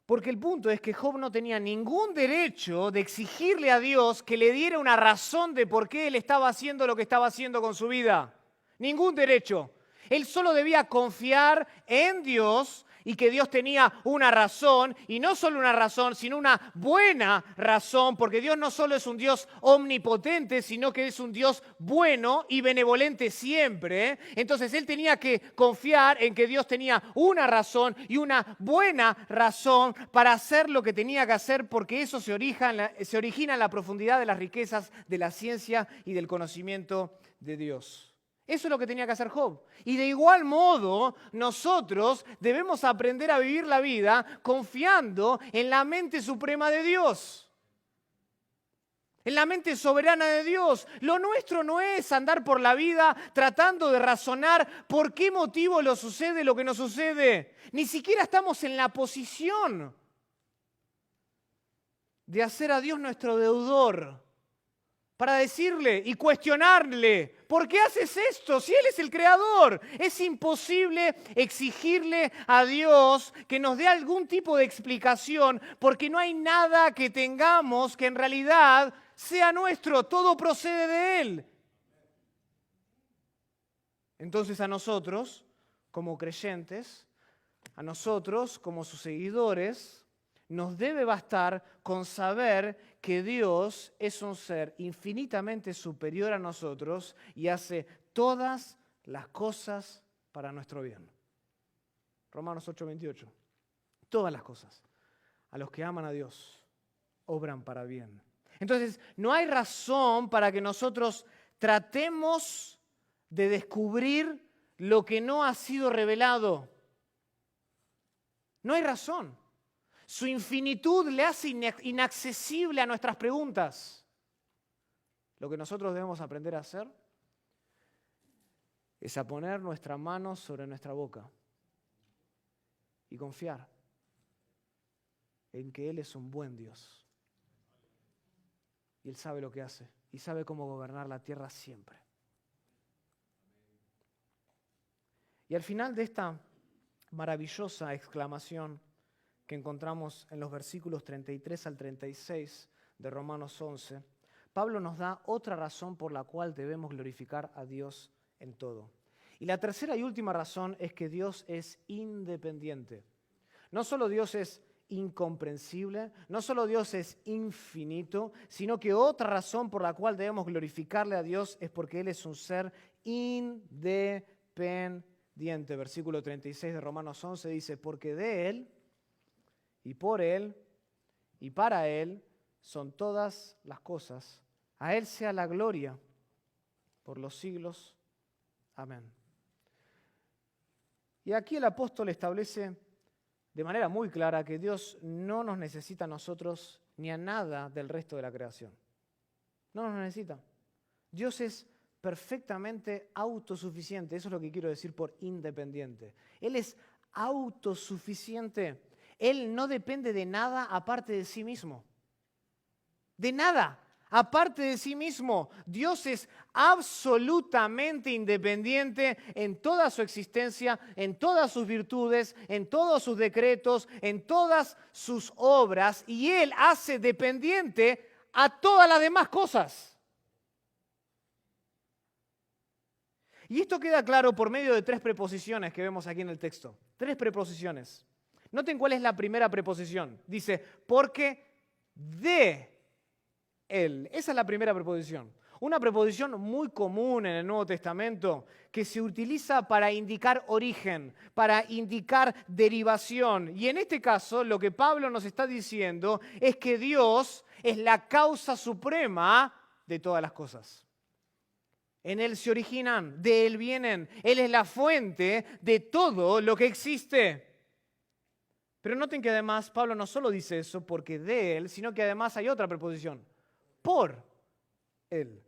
Porque el punto es que Job no tenía ningún derecho de exigirle a Dios que le diera una razón de por qué él estaba haciendo lo que estaba haciendo con su vida. Ningún derecho. Él solo debía confiar en Dios y que Dios tenía una razón, y no solo una razón, sino una buena razón, porque Dios no solo es un Dios omnipotente, sino que es un Dios bueno y benevolente siempre. Entonces él tenía que confiar en que Dios tenía una razón y una buena razón para hacer lo que tenía que hacer, porque eso se origina en la profundidad de las riquezas de la ciencia y del conocimiento de Dios. Eso es lo que tenía que hacer Job. Y de igual modo, nosotros debemos aprender a vivir la vida confiando en la mente suprema de Dios. En la mente soberana de Dios. Lo nuestro no es andar por la vida tratando de razonar por qué motivo nos sucede lo que nos sucede. Ni siquiera estamos en la posición de hacer a Dios nuestro deudor, para decirle y cuestionarle: ¿por qué haces esto si Él es el creador? Es imposible exigirle a Dios que nos dé algún tipo de explicación, porque no hay nada que tengamos que en realidad sea nuestro, todo procede de Él. Entonces a nosotros, como creyentes, a nosotros como sus seguidores, nos debe bastar con saber que Dios es un ser infinitamente superior a nosotros y hace todas las cosas para nuestro bien. Romanos 8:28. Todas las cosas a los que aman a Dios obran para bien. Entonces, no hay razón para que nosotros tratemos de descubrir lo que no ha sido revelado. No hay razón. Su infinitud le hace inaccesible a nuestras preguntas. Lo que nosotros debemos aprender a hacer es a poner nuestra mano sobre nuestra boca y confiar en que Él es un buen Dios. Y Él sabe lo que hace y sabe cómo gobernar la tierra siempre. Y al final de esta maravillosa exclamación que encontramos en los versículos 33 al 36 de Romanos 11, Pablo nos da otra razón por la cual debemos glorificar a Dios en todo. Y la tercera y última razón es que Dios es independiente. No solo Dios es incomprensible, no solo Dios es infinito, sino que otra razón por la cual debemos glorificarle a Dios es porque Él es un ser independiente. Versículo 36 de Romanos 11 dice: porque de Él, y por Él, y para Él, son todas las cosas. A Él sea la gloria por los siglos. Amén. Y aquí el apóstol establece de manera muy clara que Dios no nos necesita a nosotros ni a nada del resto de la creación. No nos necesita. Dios es perfectamente autosuficiente. Eso es lo que quiero decir por independiente. Él es autosuficiente. Él no depende de nada aparte de sí mismo. De nada. aparte de sí mismo. Dios es absolutamente independiente en toda su existencia, en todas sus virtudes, en todos sus decretos, en todas sus obras, y Él hace dependiente a todas las demás cosas. Y esto queda claro por medio de 3 preposiciones que vemos aquí en el texto. 3 preposiciones. Noten cuál es la primera preposición. Dice, porque de Él. Esa es la primera preposición. Una preposición muy común en el Nuevo Testamento que se utiliza para indicar origen, para indicar derivación. Y en este caso lo que Pablo nos está diciendo es que Dios es la causa suprema de todas las cosas. En Él se originan, de Él vienen. Él es la fuente de todo lo que existe. Pero noten que además Pablo no solo dice eso porque de Él, sino que además hay otra preposición. Por Él.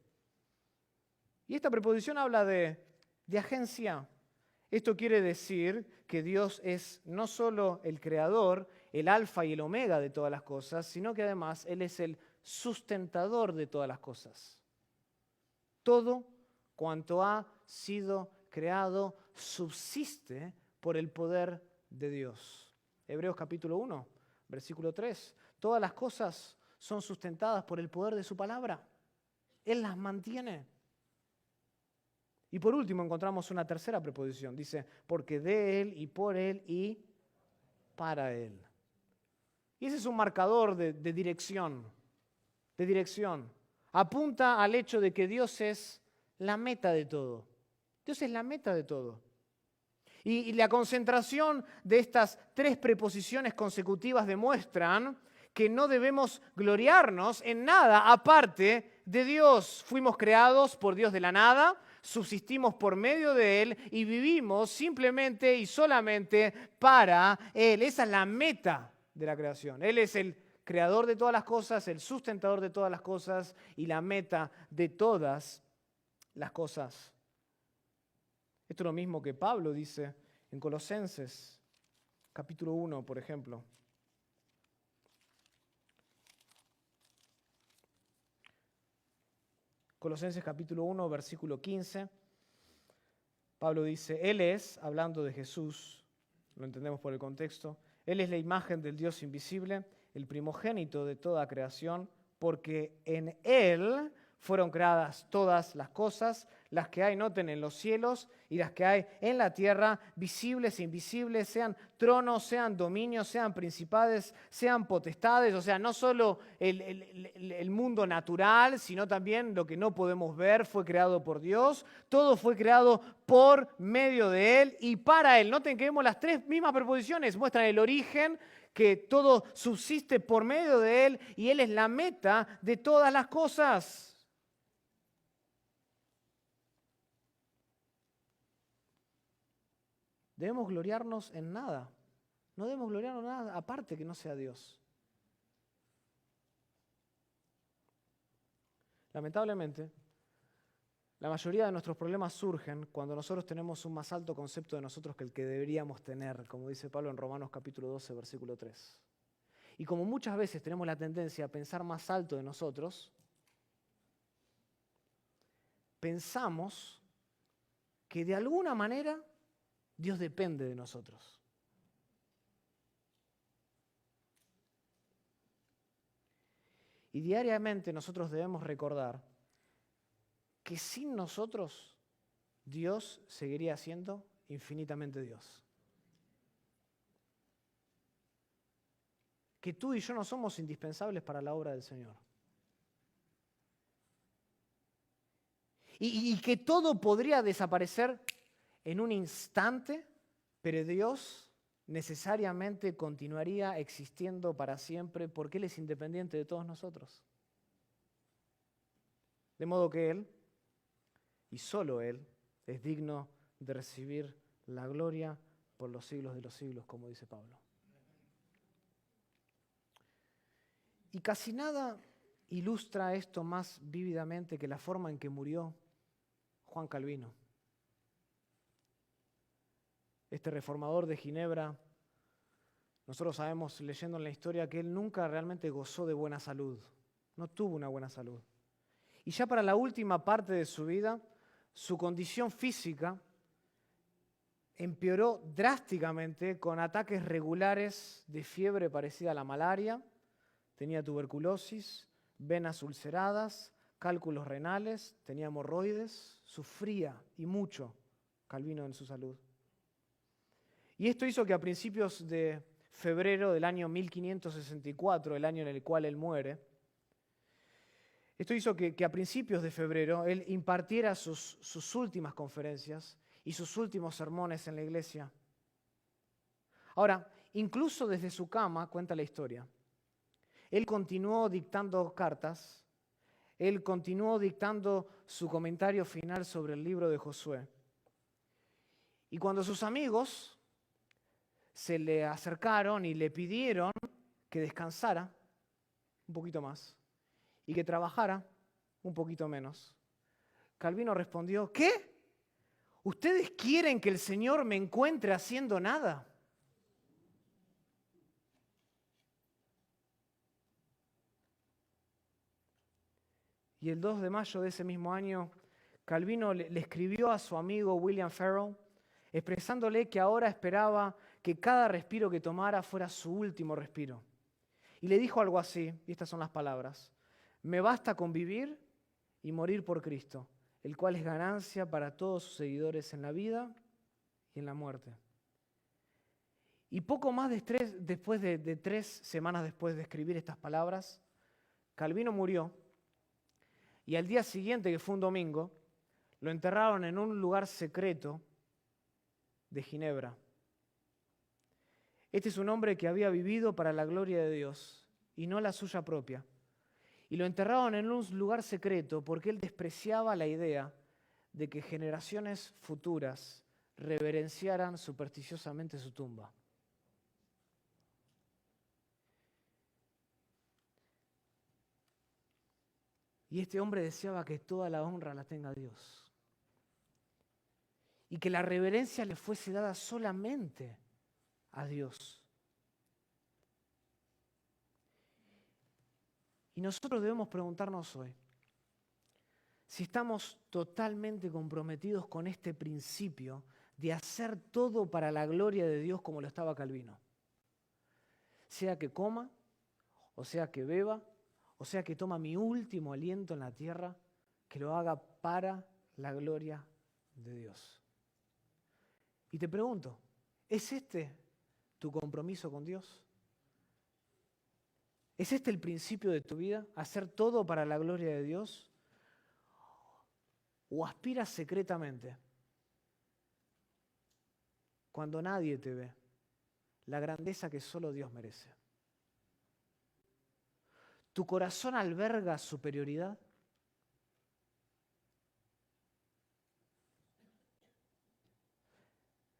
Y esta preposición habla de agencia. Esto quiere decir que Dios es no solo el creador, el alfa y el omega de todas las cosas, sino que además Él es el sustentador de todas las cosas. Todo cuanto ha sido creado subsiste por el poder de Dios. Hebreos capítulo 1, versículo 3. Todas las cosas son sustentadas por el poder de su palabra. Él las mantiene. Y por último encontramos una tercera preposición. Dice, porque de Él y por Él y para Él. Y ese es un marcador de dirección. De dirección. Apunta al hecho de que Dios es la meta de todo. Dios es la meta de todo. Y la concentración de estas 3 preposiciones consecutivas demuestran que no debemos gloriarnos en nada aparte de Dios. Fuimos creados por Dios de la nada, subsistimos por medio de Él y vivimos simplemente y solamente para Él. Esa es la meta de la creación. Él es el creador de todas las cosas, el sustentador de todas las cosas y la meta de todas las cosas. Esto es lo mismo que Pablo dice en Colosenses, capítulo 1, por ejemplo. Colosenses capítulo 1, versículo 15. Pablo dice, Él es, hablando de Jesús, lo entendemos por el contexto, Él es la imagen del Dios invisible, el primogénito de toda creación, porque en Él fueron creadas todas las cosas, las que hay, noten, en los cielos y las que hay en la tierra, visibles e invisibles, sean tronos, sean dominios, sean principados, sean potestades, o sea, no solo el mundo natural, sino también lo que no podemos ver fue creado por Dios. Todo fue creado por medio de Él y para Él. Noten que vemos las 3 mismas preposiciones, muestran el origen, que todo subsiste por medio de Él y Él es la meta de todas las cosas. Debemos gloriarnos en nada. No debemos gloriarnos en nada aparte que no sea Dios. Lamentablemente, la mayoría de nuestros problemas surgen cuando nosotros tenemos un más alto concepto de nosotros que el que deberíamos tener, como dice Pablo en Romanos capítulo 12, versículo 3. Y como muchas veces tenemos la tendencia a pensar más alto de nosotros, pensamos que de alguna manera Dios depende de nosotros. Y diariamente nosotros debemos recordar que sin nosotros Dios seguiría siendo infinitamente Dios. Que tú y yo no somos indispensables para la obra del Señor. Y que todo podría desaparecer en un instante, pero Dios necesariamente continuaría existiendo para siempre porque Él es independiente de todos nosotros. De modo que Él, y solo Él, es digno de recibir la gloria por los siglos de los siglos, como dice Pablo. Y casi nada ilustra esto más vívidamente que la forma en que murió Juan Calvino. Este reformador de Ginebra, nosotros sabemos leyendo en la historia que él nunca realmente gozó de buena salud. no tuvo una buena salud. Y ya para la última parte de su vida, su condición física empeoró drásticamente con ataques regulares de fiebre parecida a la malaria, tenía tuberculosis, venas ulceradas, cálculos renales, tenía hemorroides, sufría y mucho Calvino en su salud. Y esto hizo que a principios de febrero del año 1564, el año en el cual él muere, esto hizo que a principios de febrero él impartiera sus últimas conferencias y sus últimos sermones en la iglesia. Ahora, incluso desde su cama, cuenta la historia, él continuó dictando cartas, él continuó dictando su comentario final sobre el libro de Josué. Y cuando sus amigos se le acercaron y le pidieron que descansara un poquito más y que trabajara un poquito menos, Calvino respondió: ¿qué? ¿Ustedes quieren que el Señor me encuentre haciendo nada? Y el 2 de mayo de ese mismo año, Calvino le escribió a su amigo William Farel, expresándole que ahora esperaba que cada respiro que tomara fuera su último respiro. Y le dijo algo así, y estas son las palabras: me basta con vivir y morir por Cristo, el cual es ganancia para todos sus seguidores en la vida y en la muerte. Y poco más de 3 semanas después de escribir estas palabras, Calvino murió, y al día siguiente, que fue un domingo, lo enterraron en un lugar secreto de Ginebra. Este es un hombre que había vivido para la gloria de Dios y no la suya propia. Y lo enterraron en un lugar secreto porque él despreciaba la idea de que generaciones futuras reverenciaran supersticiosamente su tumba. Y este hombre deseaba que toda la honra la tenga Dios. Y que la reverencia le fuese dada solamente a Dios. Y nosotros debemos preguntarnos hoy si estamos totalmente comprometidos con este principio de hacer todo para la gloria de Dios como lo estaba Calvino. Sea que coma, o sea que beba, o sea que toma mi último aliento en la tierra, que lo haga para la gloria de Dios. Y te pregunto, ¿es este tu compromiso con Dios? ¿Es este el principio de tu vida? ¿Hacer todo para la gloria de Dios? ¿O aspiras secretamente, cuando nadie te ve, la grandeza que solo Dios merece? ¿Tu corazón alberga superioridad?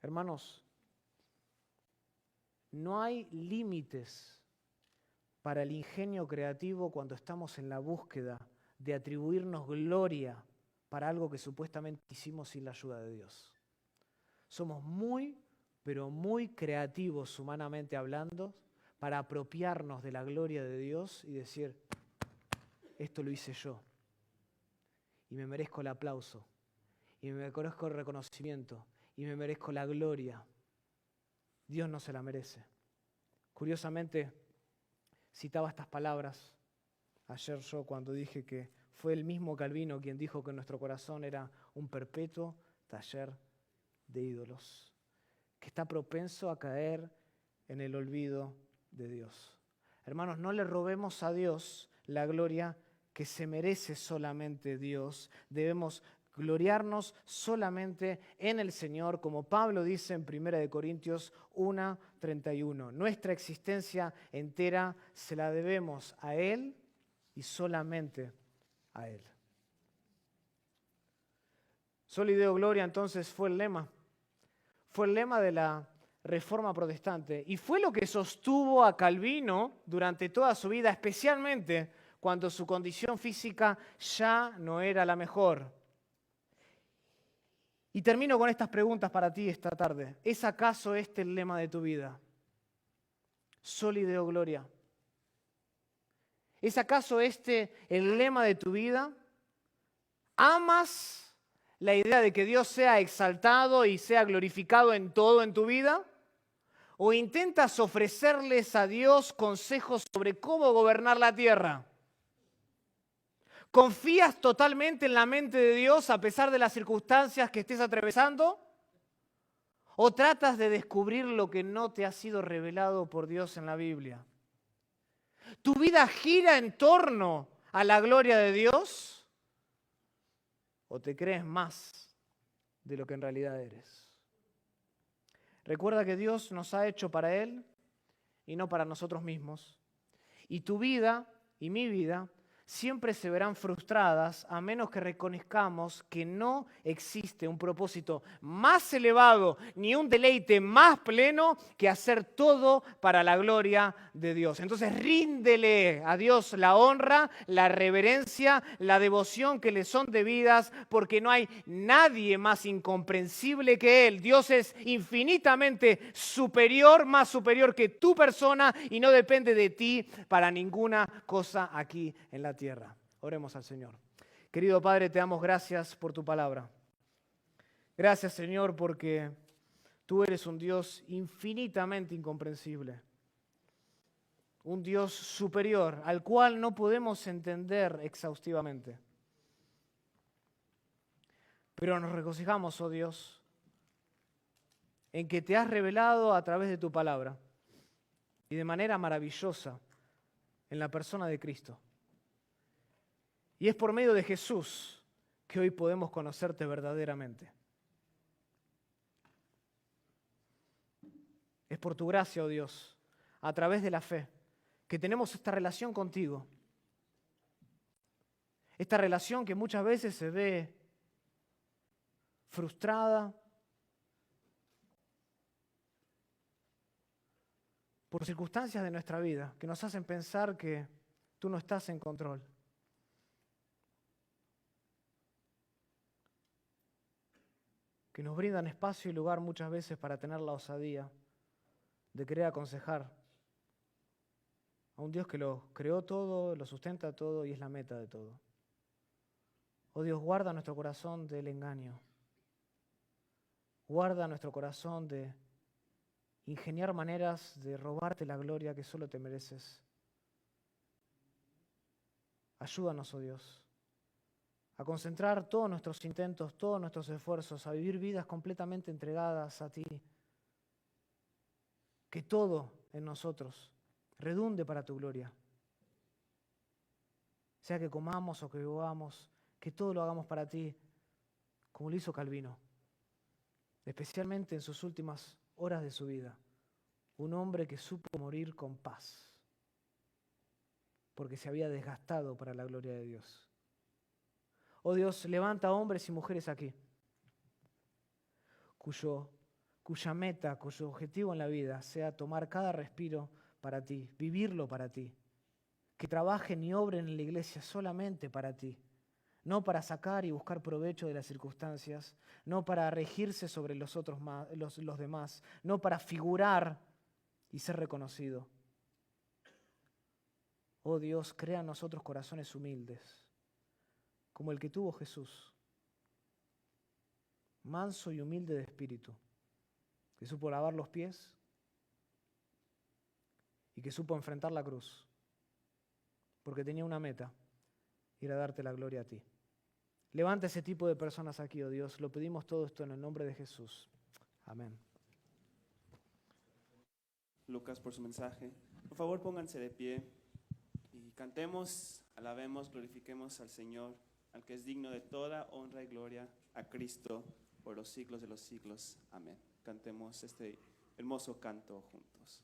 Hermanos, no hay límites para el ingenio creativo cuando estamos en la búsqueda de atribuirnos gloria para algo que supuestamente hicimos sin la ayuda de Dios. Somos muy, pero muy creativos humanamente hablando para apropiarnos de la gloria de Dios y decir: esto lo hice yo y me merezco el aplauso y me merezco el reconocimiento y me merezco la gloria. Dios no se la merece. Curiosamente, citaba estas palabras ayer yo cuando dije que fue el mismo Calvino quien dijo que nuestro corazón era un perpetuo taller de ídolos, que está propenso a caer en el olvido de Dios. Hermanos, no le robemos a Dios la gloria que se merece solamente Dios. Debemos gloriarnos solamente en el Señor, como Pablo dice en 1 Corintios 1:31. Nuestra existencia entera se la debemos a Él y solamente a Él. Soli Deo Gloria entonces fue el lema. Fue el lema de la Reforma Protestante y fue lo que sostuvo a Calvino durante toda su vida, especialmente cuando su condición física ya no era la mejor. Y termino con estas preguntas para ti esta tarde. ¿Es acaso este el lema de tu vida? Soli Deo Gloria. ¿Es acaso este el lema de tu vida? ¿Amas la idea de que Dios sea exaltado y sea glorificado en todo en tu vida? ¿O intentas ofrecerles a Dios consejos sobre cómo gobernar la tierra? ¿Confías totalmente en la mente de Dios a pesar de las circunstancias que estés atravesando? ¿O tratas de descubrir lo que no te ha sido revelado por Dios en la Biblia? ¿Tu vida gira en torno a la gloria de Dios? ¿O te crees más de lo que en realidad eres? Recuerda que Dios nos ha hecho para Él y no para nosotros mismos. Y tu vida y mi vida siempre se verán frustradas a menos que reconozcamos que no existe un propósito más elevado ni un deleite más pleno que hacer todo para la gloria de Dios. Entonces ríndele a Dios la honra, la reverencia, la devoción que le son debidas, porque no hay nadie más incomprensible que Él. Dios es infinitamente superior, más superior que tu persona, y no depende de ti para ninguna cosa aquí en la tierra. Oremos al Señor. Querido Padre, te damos gracias por tu palabra. Gracias, Señor, porque tú eres un Dios infinitamente incomprensible. Un Dios superior al cual no podemos entender exhaustivamente. Pero nos regocijamos, oh Dios, en que te has revelado a través de tu palabra y de manera maravillosa en la persona de Cristo. Y es por medio de Jesús que hoy podemos conocerte verdaderamente. Es por tu gracia, oh Dios, a través de la fe, que tenemos esta relación contigo. Esta relación que muchas veces se ve frustrada por circunstancias de nuestra vida que nos hacen pensar que tú no estás en control. Que nos brindan espacio y lugar muchas veces para tener la osadía de querer aconsejar a un Dios que lo creó todo, lo sustenta todo y es la meta de todo. Oh Dios, guarda nuestro corazón del engaño. Guarda nuestro corazón de ingeniar maneras de robarte la gloria que solo te mereces. Ayúdanos, oh Dios, a concentrar todos nuestros intentos, todos nuestros esfuerzos, a vivir vidas completamente entregadas a ti. Que todo en nosotros redunde para tu gloria. Sea que comamos o que bebamos, que todo lo hagamos para ti, como lo hizo Calvino, especialmente en sus últimas horas de su vida. Un hombre que supo morir con paz, porque se había desgastado para la gloria de Dios. Oh Dios, levanta hombres y mujeres aquí, cuya meta, cuyo objetivo en la vida sea tomar cada respiro para ti, vivirlo para ti. Que trabajen y obren en la iglesia solamente para ti, no para sacar y buscar provecho de las circunstancias, no para regirse sobre los demás, no para figurar y ser reconocido. Oh Dios, crea en nosotros corazones humildes, como el que tuvo Jesús, manso y humilde de espíritu, que supo lavar los pies y que supo enfrentar la cruz, porque tenía una meta, y era darte la gloria a ti. Levanta ese tipo de personas aquí, oh Dios, lo pedimos todo esto en el nombre de Jesús. Amén. Lucas por su mensaje. Por favor, pónganse de pie y cantemos, alabemos, glorifiquemos al Señor, al que es digno de toda honra y gloria, a Cristo por los siglos de los siglos. Amén. Cantemos este hermoso canto juntos.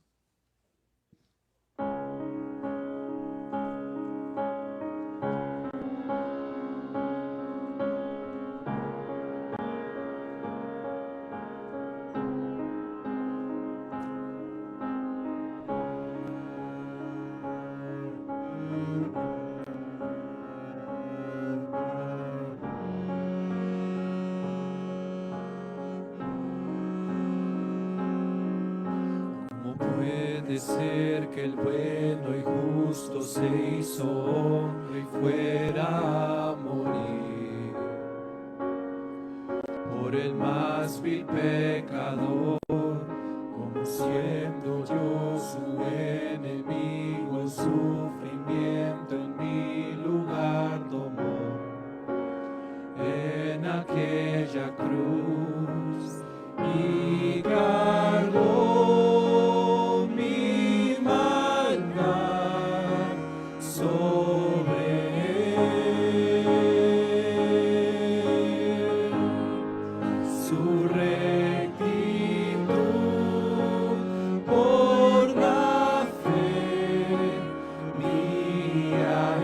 Puede ser que el bueno y justo se hizo hombre y fuera a morir por el más vil pecador, como siendo yo su enemigo, el sufrimiento en mi lugar tomó. En aquella cruz y cargó mi maldad sobre él. Su rectitud por la fe mía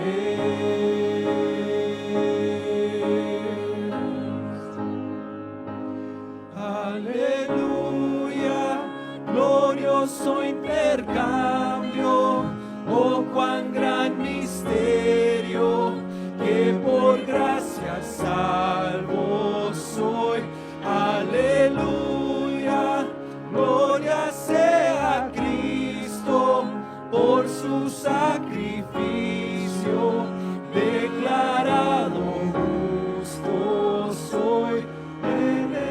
Aleluya, glorioso intercambio, oh cuán gran misterio, que por gracia salvo soy. Aleluya, gloria sea a Cristo, por su sacrificio, declarado justo soy en él.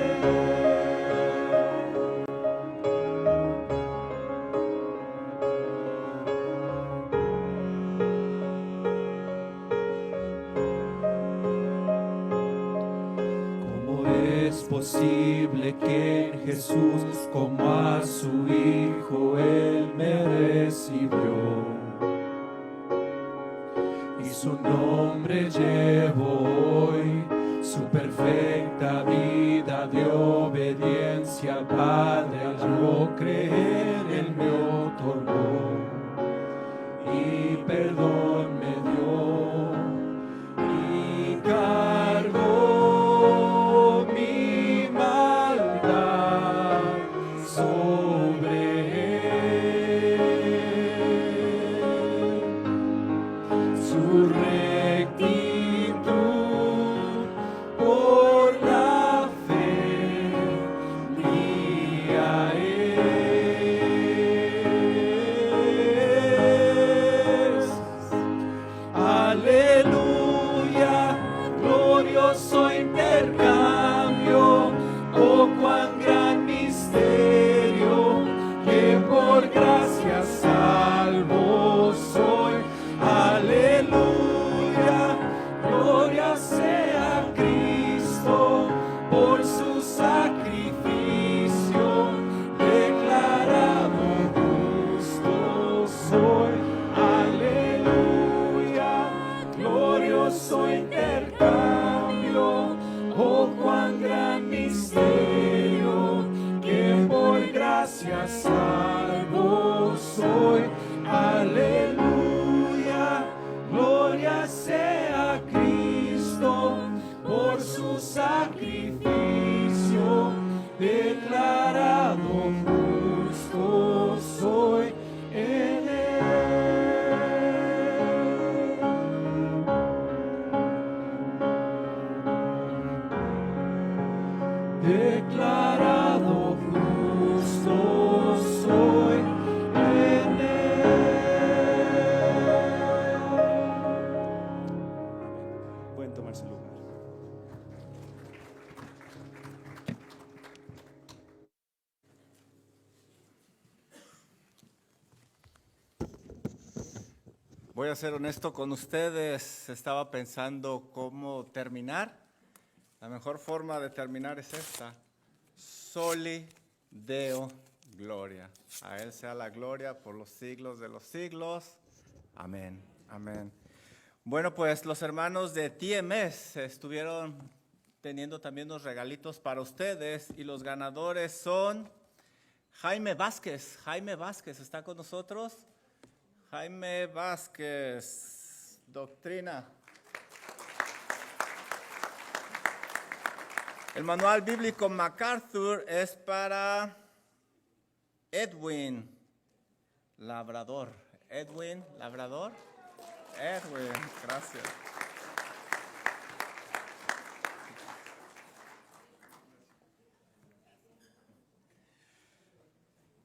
¿Cómo es posible que en Jesús, como a su Hijo, Él me recibió? Y su nombre llevo hoy, su perfecta vida de obediencia al Padre, al yo creer, Él me otorgó y perdón me dio y cargó mi maldad sobre él. Su rectitud por la fe mía es. Aleluya, glorioso intercambio, oh cuán gran misterio, que por gracia salvo soy. Aleluya, gloria sea a Cristo, por su sacrificio, declarado justo soy. Aleluya, glorioso intercambio, oh cuán gran misterio, que por gracia salvo soy. Aleluya, gloria sea a Cristo, por su sacrificio, declarado justo soy en él. Declarado justo soy en él. Pueden tomarse lugar. Voy a ser honesto con ustedes, estaba pensando cómo terminar. La mejor forma de terminar es esta: Soli Deo Gloria. A Él sea la gloria por los siglos de los siglos. Amén, amén. Bueno, pues los hermanos de TMS estuvieron teniendo también unos regalitos para ustedes y los ganadores son Jaime Vázquez. Jaime Vázquez está con nosotros. Jaime Vázquez, doctrina. El manual bíblico MacArthur es para Edwin Labrador. Edwin Labrador. Edwin, gracias.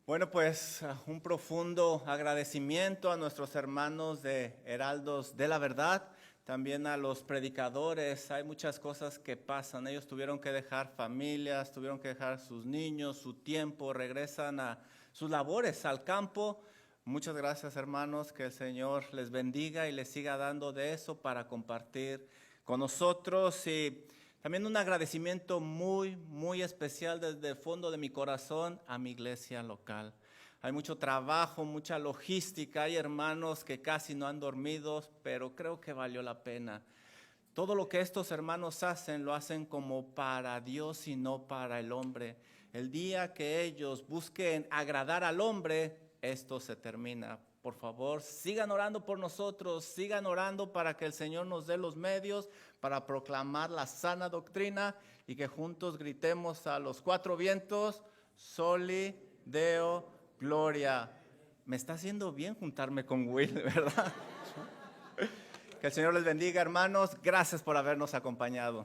Bueno, pues un profundo agradecimiento a nuestros hermanos de Heraldos de la Verdad, también a los predicadores. Hay muchas cosas que pasan. Ellos tuvieron que dejar familias, tuvieron que dejar sus niños, su tiempo, regresan a sus labores, al campo. Muchas gracias, hermanos, que el Señor les bendiga y les siga dando de eso para compartir con nosotros. Y también un agradecimiento muy, muy especial desde el fondo de mi corazón a mi iglesia local. Hay mucho trabajo, mucha logística, hay hermanos que casi no han dormido, pero creo que valió la pena. Todo lo que estos hermanos hacen, lo hacen como para Dios y no para el hombre. El día que ellos busquen agradar al hombre, esto se termina. Por favor, sigan orando por nosotros, sigan orando para que el Señor nos dé los medios para proclamar la sana doctrina y que juntos gritemos a los cuatro vientos, Soli Deo Gloria. Me está haciendo bien juntarme con Will, ¿verdad? Que el Señor les bendiga, hermanos. Gracias por habernos acompañado.